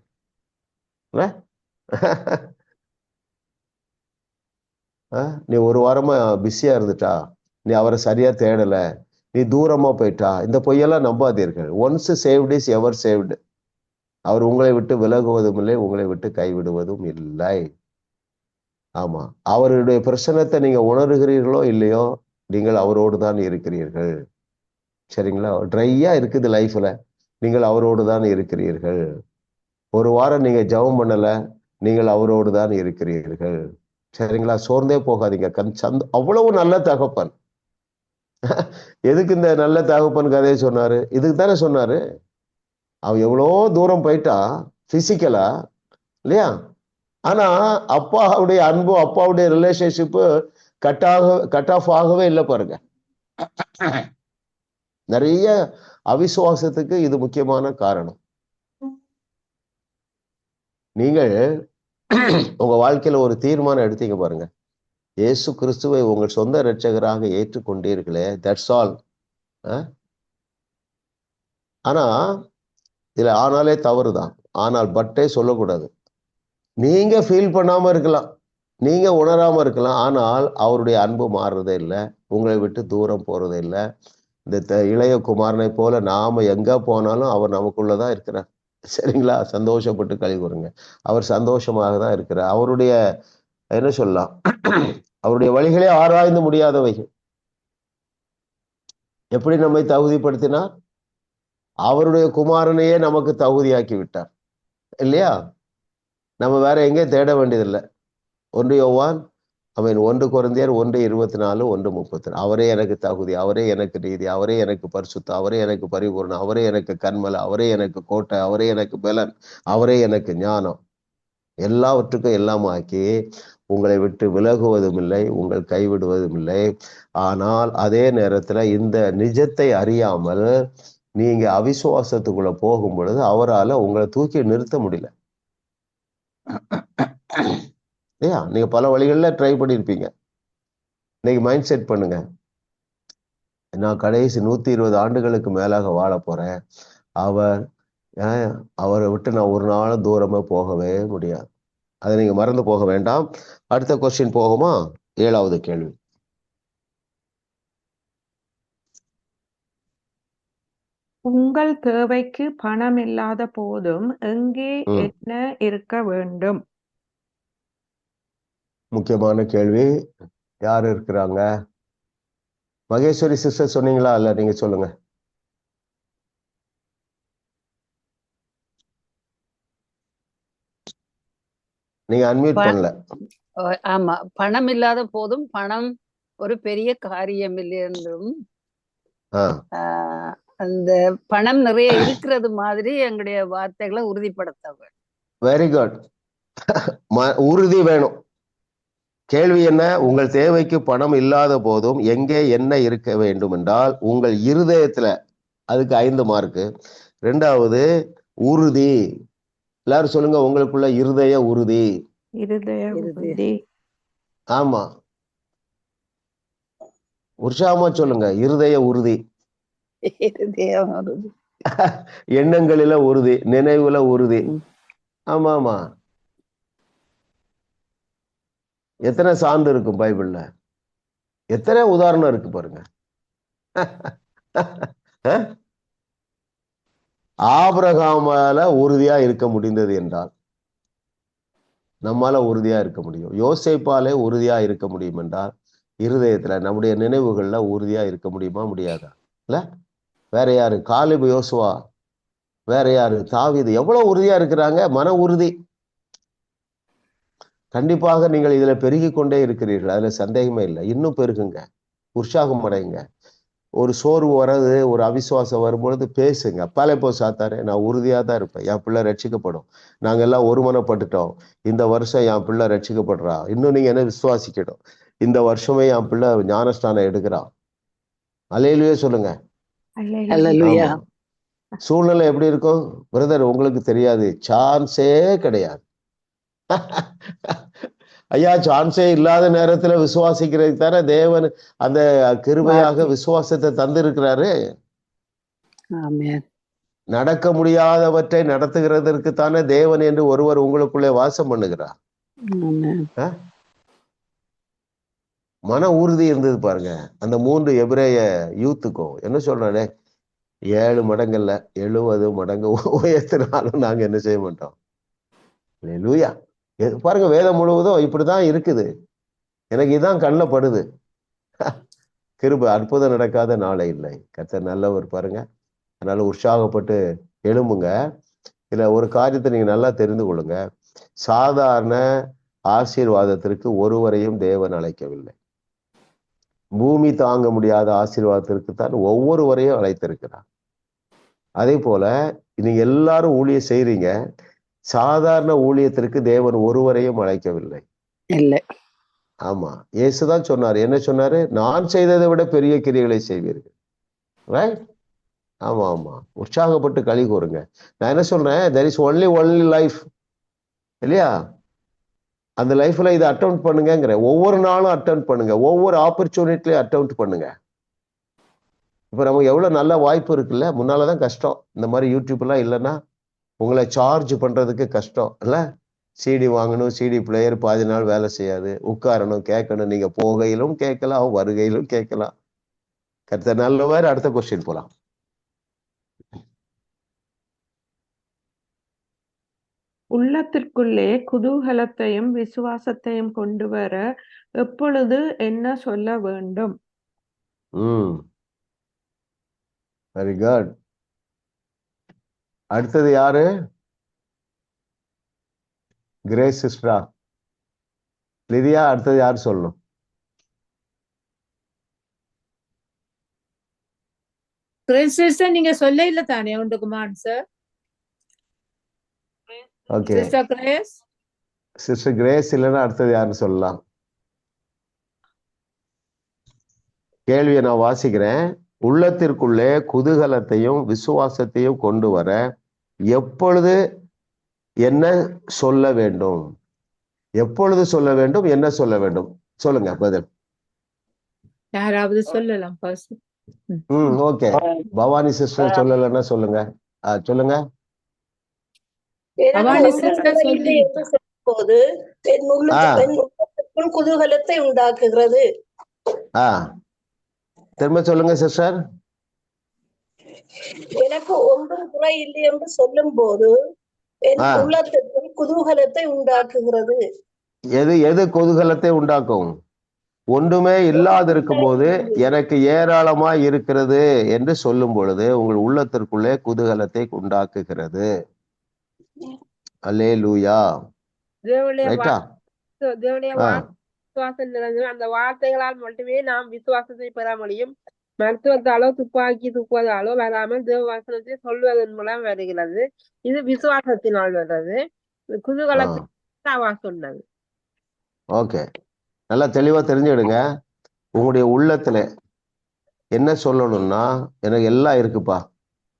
நீ ஒரு வாரமா பிஸியா இருந்துட்டா, நீ அவரை சரியா தேடல, நீ தூரமா போயிட்டா, இந்த பொய்யெல்லாம் நம்பாதீர்கள். Once saved is ever saved. அவர் உங்களை விட்டு விலகுவதும் இல்லை, உங்களை விட்டு கைவிடுவதும் இல்லை. ஆமா, அவருடைய பிரச்சனத்தை நீங்க உணர்கிறீர்களோ இல்லையோ, நீங்கள் அவரோடு தான் இருக்கிறீர்கள். சரிங்களா? ட்ரையா இருக்குது லைஃப்ல, நீங்கள் அவரோடு தான் இருக்கிறீர்கள். ஒரு வாரம் நீங்க ஜெபம் பண்ணல, நீங்கள் அவரோடு தான் இருக்கிறீர்கள். சரிங்களா? சோர்ந்தே போகாதீங்க. அவ்வளவு நல்ல தகப்பன். எதுக்கு இந்த நல்ல தகப்பன் கதையை சொன்னாரு? இதுக்கு தானே சொன்னாரு. அவன் எவ்வளோ தூரம் போயிட்டா பிசிக்கலா இல்லையா, ஆனா அப்பாவுடைய அன்பு, அப்பாவுடைய ரிலேஷன்ஷிப்பு கட் ஆஃப் ஆகவே இல்லை பாருங்க. நிறைய அவிசுவாசத்துக்கு இது முக்கியமான காரணம். நீங்கள் உங்க வாழ்க்கையில ஒரு தீர்மானம் எடுத்தீங்க பாருங்க, இயேசு கிறிஸ்துவை உங்கள் சொந்த இரட்சகராக ஏற்றுக்கொண்டீர்களே, தட்ஸ் ஆல். ஆனா இதுல ஆனாலே தவறுதான். ஆனால் பட்டே சொல்லக்கூடாது. நீங்க ஃபீல் பண்ணாம இருக்கலாம், நீங்க உணராம இருக்கலாம், ஆனால் அவருடைய அன்பு மாறுறதே இல்லை, உங்களை விட்டு தூரம் போறதே இல்லை. இந்த இளைய குமாரனை போல நாம எங்க போனாலும் அவர் நமக்குள்ளதான் இருக்கிறார். சரிங்களா? சந்தோஷப்பட்டு கழி கூறுங்க. அவர் சந்தோஷமாக தான் இருக்கிறார். அவருடைய என்ன சொல்லலாம், அவருடைய வழிகளே ஆராய்ந்து முடியாதவைகள். எப்படி நம்மை தகுதிப்படுத்தினார்? அவருடைய குமாரனையே நமக்கு தகுதியாக்கி விட்டார் இல்லையா? நம்ம வேற எங்கே தேட வேண்டியதில்லை. 1 யோவான் 1 கொரிந்தியர் 1:24, 1:30. அவரே எனக்கு தகுதி, அவரே எனக்கு நீதி, அவரே எனக்கு பரிசுத்தம், அவரே எனக்கு பரிபூர்ணம், அவரே எனக்கு கண்மலை, அவரே எனக்கு கோட்டை, அவரே எனக்கு பலன், அவரே எனக்கு ஞானம். எல்லாவற்றுக்கும் எல்லாமாக்கி உங்களை விட்டு விலகுவதும் இல்லை, உங்கள் கைவிடுவதும் இல்லை. ஆனால் அதே நேரத்துல இந்த நிஜத்தை அறியாமல் நீங்க அவிசுவாசத்துக்குள்ள போகும் பொழுது அவரால் உங்களை தூக்கி நிறுத்த முடியல. இல்லையா? நீங்க பல வழிகள்ல ட்ரை பண்ணியிருப்பீங்க. இன்னைக்கு மைண்ட் செட் பண்ணுங்க, நான் கடைசி 120 ஆண்டுகளுக்கு மேலாக வாழ போறேன், அவரை விட்டு நான் ஒரு நாள் தூரமா போகவே முடியாது. அதை நீங்க மறந்து போக வேண்டாம். அடுத்த கொஸ்டின் போகுமா? 7வது கேள்வி. உங்கள் தேவைக்கு பணம் இல்லாத போதும் எங்கே என்ன இருக்க வேண்டும்? முக்கியமான கேள்வி. யாரு இருக்கிறாங்க? மகேஸ்வரி சிஸ்டர் சொன்னீங்களா? இல்ல நீங்க சொல்லுங்க. நீங்க அன்மியூட் பண்ணல. ஆமா, பணம் இல்லாத போதும் பணம் ஒரு பெரிய காரியம் இல்லை என்றும், அந்த பணம் நிறைய இருக்கிறது மாதிரி எங்களுடைய வார்த்தைகளை உறுதிப்படுத்த. Very good. உறுதி வேணும். கேள்வி என்ன? உங்கள் தேவைக்கு பணம் இல்லாத போதும் எங்கே என்ன இருக்க வேண்டும் என்றால் உங்கள் இருதயத்துல. அதுக்கு 5 மார்க்கு. 2வது உறுதி. எல்லாரும் சொல்லுங்க, உங்களுக்குள்ள இருதய உறுதி. ஆமா, உற்சாகமா சொல்லுங்க, இருதய உறுதி. எண்ணங்களில உறுதி, நினைவுல உறுதி. ஆமா ஆமா. எத்தனை சான்று இருக்கும் பைபிள்ல, எத்தனை உதாரணம் இருக்கு பாருங்க. ஆபிரகாமால உறுதியா இருக்க முடிந்தது என்றால் நம்மால உறுதியா இருக்க முடியும். யோசேப்பாலே உறுதியா இருக்க முடியும் என்றால் இருதயத்துல நம்முடைய நினைவுகள்ல உறுதியா இருக்க முடியுமா? முடியாதா? இல்ல வேற யாரு? காலேப், யோசுவா, வேற யாரு? தாவீது. எவ்வளவு உறுதியா இருக்கிறாங்க, மன உறுதி. கண்டிப்பாக நீங்கள் இதுல பெருகி கொண்டே இருக்கிறீர்கள், அதுல சந்தேகமே இல்லை. இன்னும் பெருகுங்க, உற்சாகம் அடைங்க. ஒரு சோர்வு வர்றது, ஒரு அவிசுவாசம் வரும்பொழுது பேசுங்க. அப்பாலே போ சாத்தானே, நான் உறுதியா தான் இருப்பேன், என் பிள்ளை ரட்சிக்கப்படும், நாங்க எல்லாம் ஒருமனப்பட்டுட்டோம், இந்த வருஷம் என் பிள்ளை ரட்சிக்கப்படுறா, இன்னும் நீங்க என்ன விசுவாசிக்கணும், இந்த வருஷமே என் பிள்ளை ஞானஸ்தானம் எடுக்கிறான். அல்லேலூயா சொல்லுங்க. அல்லேலூயா. ஆமா. சூழ்நிலை எப்படி இருக்கும் பிரதர் உங்களுக்கு தெரியாது, சான்ஸே கிடையாது. ஐயா, சான்ஸே இல்லாத நேரத்துல விசுவாசிக்கிறதுக்கு தானே தேவன் அந்த கிருபையாக விசுவாசத்தை தந்திருக்கிறாரு. ஆமென். நடக்க முடியாதவற்றை நடத்துகிறதற்கு தானே தேவன் என்று ஒருவர் உங்களுக்குள்ளே வாசம் பண்ணுகிறார். ஆமென். மன உறுதி இருந்தது பாருங்க. அந்த 3 எபிரேய யூத்துக்கும் என்ன சொல்றானே, 7 மடங்கள்ல 70 மடங்கு உயர்த்தினாலும் நாங்க என்ன செய்ய மாட்டோம். அல்லேலூயா. பாருங்க, வேதம் முழுவதும் இப்படிதான் இருக்குது. எனக்கு இதான் கண்ணில் படுது. கிருபை, அற்புதம் நடக்காத நாளே இல்லை. கர்த்தர் நல்லவர் பாருங்க. அதனால உற்சாகப்பட்டு எழும்புங்க. இதுல ஒரு காரியத்தை நீங்க நல்லா தெரிந்து கொள்ளுங்க. சாதாரண ஆசீர்வாதத்திற்கு ஒருவரையும் தேவன் அழைக்கவில்லை. பூமி தாங்க முடியாத ஆசீர்வாதத்திற்கு தான் ஒவ்வொருவரையும் அழைத்திருக்கிறார். அதே போல நீங்க எல்லாரும் ஊழியம் செய்றீங்க, சாதாரண ஊழியத்திற்கு தேவன் ஒருவரையும் அழைக்கவில்லை. இல்லை. ஆமா, இயேசுதான் சொன்னார். என்ன சொன்னாரு? நான் செய்ததை விட பெரிய கிரியைகளை செய்வீர்கள். ரைட்? ஆமா ஆமா, உற்சாகப்பட்டு களி கூறுங்க. நான் என்ன சொல்றேன், there is only life இல்லையா? அந்த லைஃப்ல இதை அட்டெம்ப்ட் பண்ணுங்கிற, ஒவ்வொரு நாளும் அட்டெம்ப்ட் பண்ணுங்க, ஒவ்வொரு ஆப்பர்ச்சுனிட்டிலையும் அட்டெம்ப்ட் பண்ணுங்க. இப்ப நமக்கு எவ்வளவு நல்ல வாய்ப்பு இருக்குல்ல. முன்னாலதான் கஷ்டம், இந்த மாதிரி யூடியூப் எல்லாம் இல்லைன்னா உங்களை சார்ஜ் பண்றதுக்கு கஷ்டம் இல்ல. சிடி வாங்கணும், சிடி பிளேயர் பாதி நாள் வேலை செய்யாது, உட்காரணும், கேட்கணும். நீங்க போகையிலும் கேட்கலாம், வருகையிலும் கேட்கலாம். கர்த்தர் நல்லவர். அடுத்த கொஸ்டின் போலாம். உள்ளத்திற்குள்ளே குதூகலத்தையும் விசுவாசத்தையும் கொண்டு வர எப்பொழுது என்ன சொல்ல வேண்டும்? Very good. அடுத்தது யாரு? கிரேஸ் சிஸ்டரா? லிதியா? அடுத்தது யாரு சொல்லணும்? கிரேஸ் சிஸ்டர் நீங்க சொல்ல இல்ல தானே உண்டு Kumar sir? Okay, sister grace. Sister grace இல்லைன்னா அடுத்தது யாருன்னு சொல்லலாம். கேள்வியை நான் வாசிக்கிறேன். உள்ளத்திற்குள்ளே குதூகலத்தையும் விசுவாசத்தையும் கொண்டு வர எப்பொழுது என்ன சொல்ல வேண்டும்? எப்பொழுது சொல்ல வேண்டும்? என்ன சொல்ல வேண்டும்? சொல்லுங்க பதில். யாராவது சொல்லலாம். ஓகே, பவானி சிஸ்டர் சொல்லலைன்னா சொல்லுங்க. சொல்லுங்க. பவானி சிஸ்டர் போது என் உள்ளத்திற்குள் குதூகலத்தை உண்டாக்குகிறது. திரும்ப சொல்லுங்க சிஸ்டர். எனக்கு ஒன்றும் குறை இல்லை என்று சொல்லும் போது என் உள்ளத்திற்குள் குதூகலத்தை உண்டாக்குகிறது. எது குதூகலத்தை உண்டாக்கும்? ஒன்றுமே இல்லாதிருக்கும் போது எனக்கு ஏராளமாய் இருக்கிறது என்று சொல்லும் பொழுது உங்கள் உள்ளத்திற்குள்ளே குதூகலத்தை உண்டாக்குகிறது. அல்லேலூயா. ரைட்டா? அந்த வார்த்தைகளால் மட்டுமே நாம் விசுவாசத்தை பெற முடியும். மருத்துவத்தாலோ துப்பாக்கி தூக்குவதாலோ வராமல் தேவ வசனத்தை சொல்வதன் மூலம் வருகிறது. இது விசுவாசத்தினால் வருகிறது. குதூகலத்தை சொன்னது. ஓகே, நல்லா தெளிவா தெரிஞ்சுடுங்க. உங்களுடைய உள்ளத்துல என்ன சொல்லணும்னா, எனக்கு எல்லாம் இருக்குப்பா.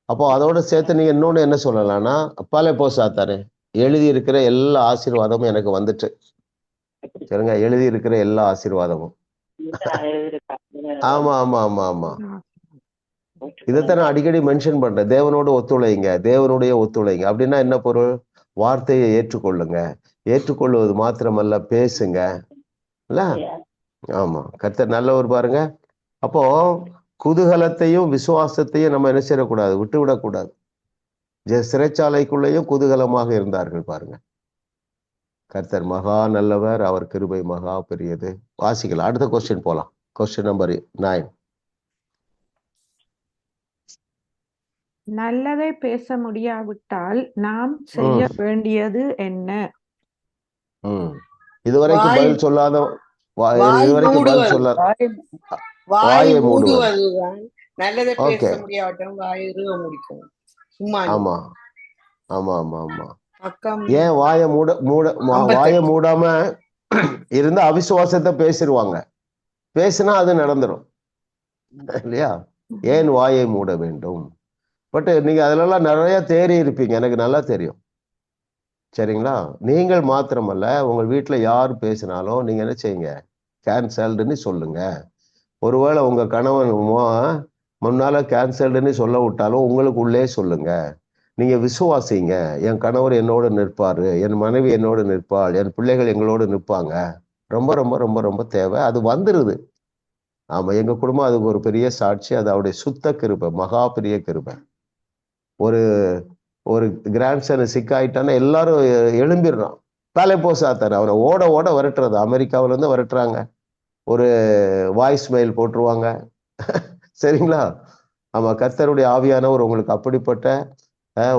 அப்போ அதோட சேர்த்து நீங்க இன்னொன்னு என்ன சொல்லலாம்னா, அப்பாலே போ சாத்தானே, எழுதி இருக்கிற எல்லா ஆசீர்வாதமும் எனக்கு வந்துட்டு. சரிங்க, எழுதி இருக்கிற எல்லா ஆசீர்வாதமும். ஆமா ஆமா ஆமா ஆமா. இதைத்தான் நான் அடிக்கடி மென்ஷன் பண்றேன். தேவனோடு ஒத்துழைங்க, தேவனுடைய ஒத்துழைங்க. அப்படின்னா என்ன பொருள்? வார்த்தையை ஏற்றுக்கொள்ளுங்க. ஏற்றுக்கொள்வது மாத்திரமல்ல, பேசுங்க. இல்ல? ஆமா, கர்த்தர் நல்லவர் பாருங்க. அப்போ குதூகலத்தையும் விசுவாசத்தையும் நம்ம என்ன செய்யக்கூடாது, விட்டு விடக்கூடாது. சிறைச்சாலைக்குள்ளேயும் குதூகலமாக இருந்தார்கள் பாருங்க. கர்த்தர் மகா நல்லவர், அவர் கிருபை மகா பெரியது. வாசிக்கலாம். அடுத்த கொஸ்டின் போலாம். Question number 9. நல்லதை பேச முடியாவிட்டால் நாம் செய்ய வேண்டியது என்ன? இதுவரைக்கும் பதில் சொல்லாத, இதுவரைக்கும் பதில் சொல்லாத வாயை மூடுவது. நல்லதை பேச முடியாவிட்டால் வாயை முடிக்கும். ஆமா ஆமா ஆமா ஆமா. ஏன் வாயை வாயை மூடாம இருந்த அவிசுவாசத்தை பேசிடுவாங்க. பேசினா அது நடந்துடும் இல்லையா? ஏன் வாயை மூட வேண்டும்? பட் நீங்க அதுலலாம் நிறைய தேறி இருப்பீங்க, எனக்கு நல்லா தெரியும். சரிங்களா? நீங்கள் மாத்திரமல்ல, உங்கள் வீட்டுல யார் பேசினாலும் நீங்க என்ன செய்யுங்க, கேன்சல்டுன்னு சொல்லுங்க. ஒருவேளை உங்க கணவன் முன்னால கேன்சல்டுன்னு சொல்ல விட்டாலும் உங்களுக்கு உள்ளே சொல்லுங்க. நீங்க விசுவாசிங்க, என் கணவர் என்னோடு நிற்பாரு, என் மனைவி என்னோடு நிற்பாள், என் பிள்ளைகள் எங்களோடு நிற்பாங்க. ரொம்ப ரொம்ப ரொம்ப ரொம்ப தேவை. அது வந்துருது. ஆமா, எங்க குடும்பம் அதுக்கு ஒரு பெரிய சாட்சி. அது அவருடைய சுத்த கிருபை, மகா பெரிய கிருபை. ஒரு கிராண்ட்சன் சிக்காயிட்டான்னா எல்லாரும் எழும்பிடுறான். தலை போசாத்தாரு அவனை ஓட ஓட விரட்டுறது. அமெரிக்காவில இருந்து விரட்டுறாங்க. ஒரு வாய்ஸ் மெயில் போட்டுருவாங்க. சரிங்களா? ஆமா, கர்த்தருடைய ஆவியானவர் உங்களுக்கு அப்படிப்பட்ட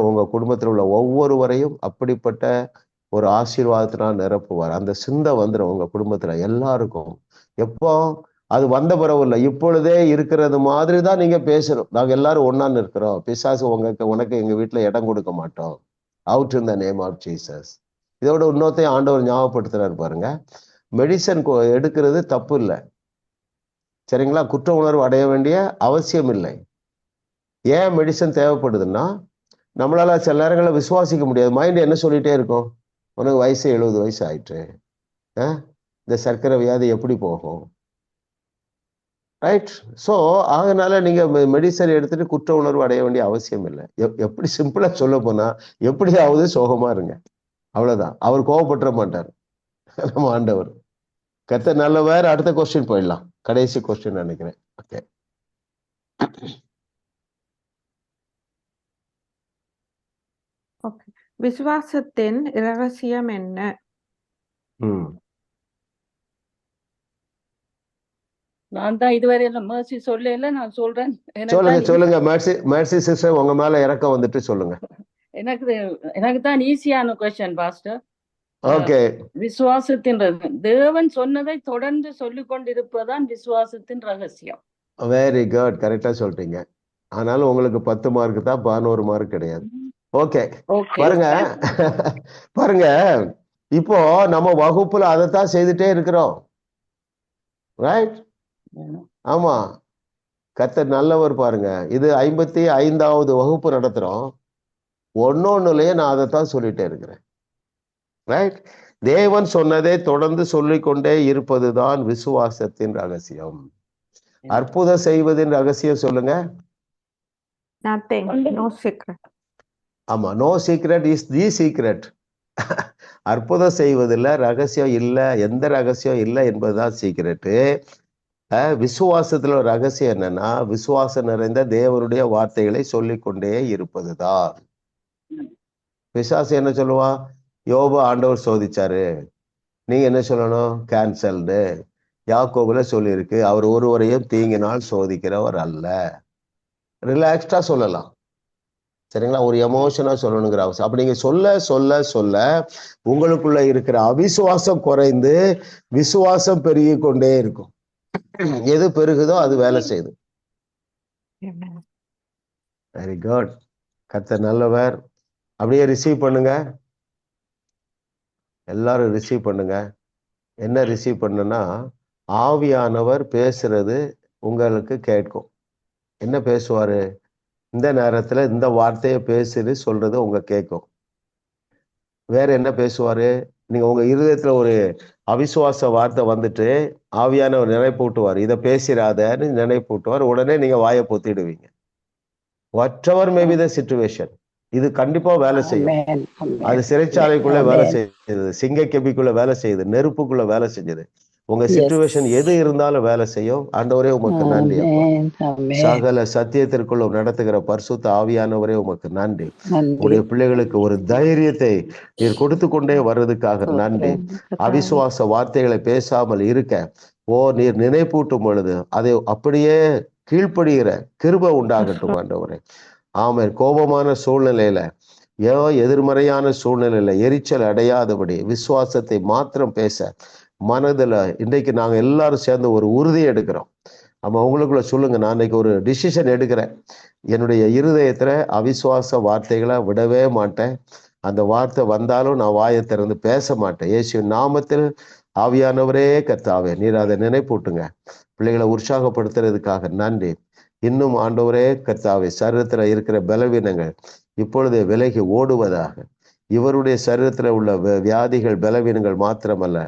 உங்க குடும்பத்தில் உள்ள ஒவ்வொருவரையும் அப்படிப்பட்ட ஒரு ஆசீர்வாதத்தினால் நிரப்புவார். அந்த சிந்தை வந்துடும் உங்க குடும்பத்துல எல்லாருக்கும். எப்போ அது வந்த பிறகு இல்லை, இப்பொழுதே இருக்கிறது மாதிரி தான் நீங்க பேசணும். நாங்க எல்லாரும் ஒன்னா நிற்கிறோம், பிசாசு உனக்கு எங்க வீட்டுல இடம் கொடுக்க மாட்டோம். Out in the name of Jesus. இதோட இன்னொருத்தையும் ஆண்டவர் ஞாபகப்படுத்துறாரு பாருங்க. மெடிசன் எடுக்கிறது தப்பு இல்லை, சரிங்களா? குற்ற உணர்வு அடைய வேண்டிய அவசியம் இல்லை. ஏன் மெடிசன் தேவைப்படுதுன்னா, நம்மளால சில நேரங்களில் விசுவாசிக்க முடியாது. மைண்ட் என்ன சொல்லிட்டே இருக்கும், உனக்கு வயசு 70 வயசு ஆயிட்டு, இந்த சர்க்கரை வியாதி எப்படி போகும், ரைட்? ஸோ அதனால நீங்க மெடிசன் எடுத்துட்டு குற்ற உணர்வு அடைய வேண்டிய அவசியம் இல்லை. எப்படி சிம்பிளா சொல்ல போனா, எப்படியாவது சோகமா இருங்க, அவ்வளவுதான். அவர் கோவப்பட்டுற மாட்டார் நம்ம ஆண்டவர். கர்த்தர் நல்லவர். அடுத்த கொஸ்டின் போயிடலாம், கடைசி கொஸ்டின் நினைக்கிறேன். ஓகே, விசுவாசத்தின் இரகசியம் என்ன? நான் தான் இதுவரை மேர்சி சொல்லல, நான் சொல்றேன். சொல்லுங்க மேர்சி சிஸ்டர், உங்க மேல இறக்கம் வந்துட்டு சொல்லுங்க. எனக்கு தான் ஈஸியான கொஸ்டின் பாஸ்டர். ஓகே, விசுவாசத்தின் தேவன் சொன்னதை தொடர்ந்து சொல்லிக் கொண்டிருப்பதுதான் விசுவாசத்தின் ரகசியம். வெரி குட், கரெக்டா சொல்றீங்க. ஆனாலும் உங்களுக்கு 10 மார்க் தான், 11 மார்க் கிடையாது. ஓகே, பாருங்க இப்போ நம்ம வகுப்புல அதைத்தான் செய்துட்டே இருக்கிறோம், ரைட்? ஆமா, கர்த்தர் நல்லவர் பாருங்க. இது 55வது வகுப்பு நடத்துறோம். ஒன்னொன்னுலயே நான் அதைத்தான் சொல்லிட்டே இருக்கிறேன், ரைட்? தேவன் சொன்னதை தொடர்ந்து சொல்லிக்கொண்டே இருப்பதுதான் விசுவாசத்தின் ரகசியம். அற்புதம் செய்வதின் ரகசியம் சொல்லுங்க. No secret. ஆமா, no secret is the secret. அற்புதம் செய்வதில் ரகசியம் இல்லை, எந்த ரகசியம் இல்லை என்பதுதான் சீக்ரெட்டு. விசுவாசத்துல ஒரு ரகசியம் என்னன்னா, விசுவாசம் நிறைந்த தேவனுடைய வார்த்தைகளை சொல்லிக்கொண்டே இருப்பதுதான். விசுவாசம் என்ன சொல்லுவான்? யோபு ஆண்டவர் சோதிச்சாரு, நீங்க என்ன சொல்லணும்? கேன்சல்டு. யாக்கோபுல சொல்லியிருக்கு, அவர் ஒருவரையும் தீங்கினால் சோதிக்கிறவர் அல்ல. ரிலாக்ஸ்டா சொல்லலாம், சரிங்களா? ஒரு எமோஷனா சொல்லணுங்கிற அவசியம். அப்ப நீங்க சொல்ல சொல்ல சொல்ல உங்களுக்குள்ள இருக்கிற அவிசுவாசம் குறைந்து விசுவாசம் பெருகி கொண்டே இருக்கும். எது பெருகுதோ அது வேலை செய்யுது. வெரி குட், கர்த்தர் நல்லவர். அப்படியே ரிசீவ் பண்ணுங்க, எல்லாரும் ரிசீவ் பண்ணுங்க. என்ன ரிசீவ் பண்ணுன்னா, ஆவியானவர் பேசுறது உங்களுக்கு கேட்கும். என்ன பேசுவாரு? இந்த நேரத்துல இந்த வார்த்தையை பேசுன்னு சொல்றது உங்க கேட்கும். வேற என்ன பேசுவாரு? நீங்க உங்க இருதயத்துல ஒரு அவிசுவாச வார்த்தை வந்துட்டு ஆவியானவர் நினைப்பூட்டுவார், இதை பேசிடாதன்னு நினைப்பூட்டுவார். உடனே நீங்க வாயை பொத்திடுவீங்க. whatever may be the situation, இது கண்டிப்பா வேலை செய்யும். Amen. Amen. அது சிறைச்சாலைக்குள்ள வேலை Amen. செய்யுது, சிங்க கெபிக்குள்ள வேலை செய்யுது, நெருப்புக்குள்ள வேலை செஞ்சது. உங்க Yes. சிச்சுவேஷன் எது இருந்தாலும் வேலை செய்யும். ஆண்டவரே உமக்கு நன்றி அப்பா. Amen. Amen. சகல சத்தியத்திற்குள்ள நடத்துகிற பரிசுத்த ஆவியானவரே உமக்கு நன்றி. நன்றி. உடைய பிள்ளைகளுக்கு ஒரு தைரியத்தை நீர் கொடுத்து கொண்டே வர்றதுக்காக நன்றி. அவிசுவாச வார்த்தைகளை பேசாமல் இருக்க நீர் நினைப்பூட்டும் பொழுது அதை அப்படியே கீழ்ப்படுகிற கிருபை உண்டாகட்டும் ஆண்டவரே. ஆமென். கோபமான சூழ்நிலையில எதிர்மறையான சூழ்நிலையில எரிச்சல் அடையாதபடி விசுவாசத்தை மாத்திரம் பேச மனதுல இன்றைக்கு நாங்க எல்லாரும் சேர்ந்து ஒரு உறுதி எடுக்கிறோம். ஆமா, உங்களுக்குள்ள சொல்லுங்க, நான் இன்னைக்கு ஒரு டிசிஷன் எடுக்கிறேன். என்னுடைய இருதயத்துல அவிசுவாச வார்த்தைகளை விடவே மாட்டேன். அந்த வார்த்தை வந்தாலும் நான் வாயை திறந்து பேச மாட்டேன். இயேசுவின் நாமத்தில் ஆவியானவரே கர்த்தாவே நீர் அதை நினைப்பூட்டுங்க. பிள்ளைகளை உற்சாகப்படுத்துறதுக்காக நன்றி. இன்னும் ஆண்டவரே கர்த்தாவே சரீரத்துல இருக்கிற பலவீனங்கள் இப்பொழுதே விலகி ஓடுவதாக. இவருடைய சரீரத்துல உள்ள வியாதிகள் பலவீனங்கள் மாத்திரமல்ல,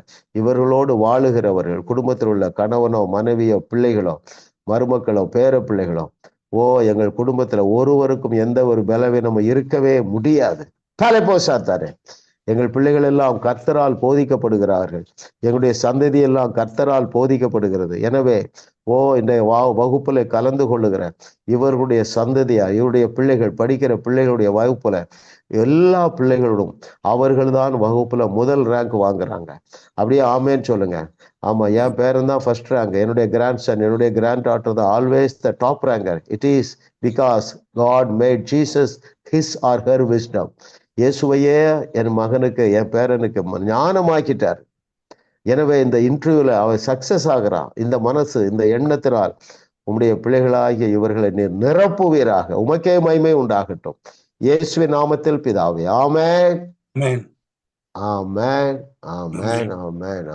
இவர்களோடு வாழுகிறவர்கள், குடும்பத்தில் உள்ள கணவனோ மனைவியோ பிள்ளைகளோ மருமக்களோ பேர பிள்ளைகளோ, எங்கள் குடும்பத்துல ஒருவருக்கும் எந்த ஒரு பலவீனமும் இருக்கவே முடியாது. தலைப்போ சாத்தாரே, எங்கள் பிள்ளைகள் எல்லாம் கர்த்தரால் போதிக்கப்படுகிறார்கள். எங்களுடைய சந்ததி எல்லாம் கர்த்தரால் போதிக்கப்படுகிறது. எனவே இந்த வகுப்புல கலந்து கொள்ளுகிற இவர்களுடைய சந்ததியா, இவருடைய பிள்ளைகள் படிக்கிற பிள்ளைகளுடைய வகுப்புல எல்லா பிள்ளைகளோடும் அவர்கள் தான் வகுப்புல முதல் ரேங்க் வாங்குறாங்க. அப்படியே ஆமேன்னு சொல்லுங்க. ஆமா, என் பேரன் தான் ஃபர்ஸ்ட் ரேங்க். என்னுடைய கிராண்ட் சன், என்னுடைய கிராண்ட் டாட்டர் தான் always the top ranker. It is because God made Jesus his or her wisdom. இயேசுவையே என் மகனுக்கு, என் பேரனுக்கு ஞானமாக்கிட்டார். எனவே இந்த இன்டர்வியூல அவன் சக்சஸ் ஆகிறான். இந்த மனசு, இந்த எண்ணத்தினால் உம்முடைய பிள்ளைகளாகிய இவர்களை நீர் நிரப்புவீராக. உமக்கே மகிமை உண்டாகட்டும். இயேசுவின் நாமத்தில் பிதாவே. ஆமென். Amen. ஆமென். ஆமென். ஆமென்.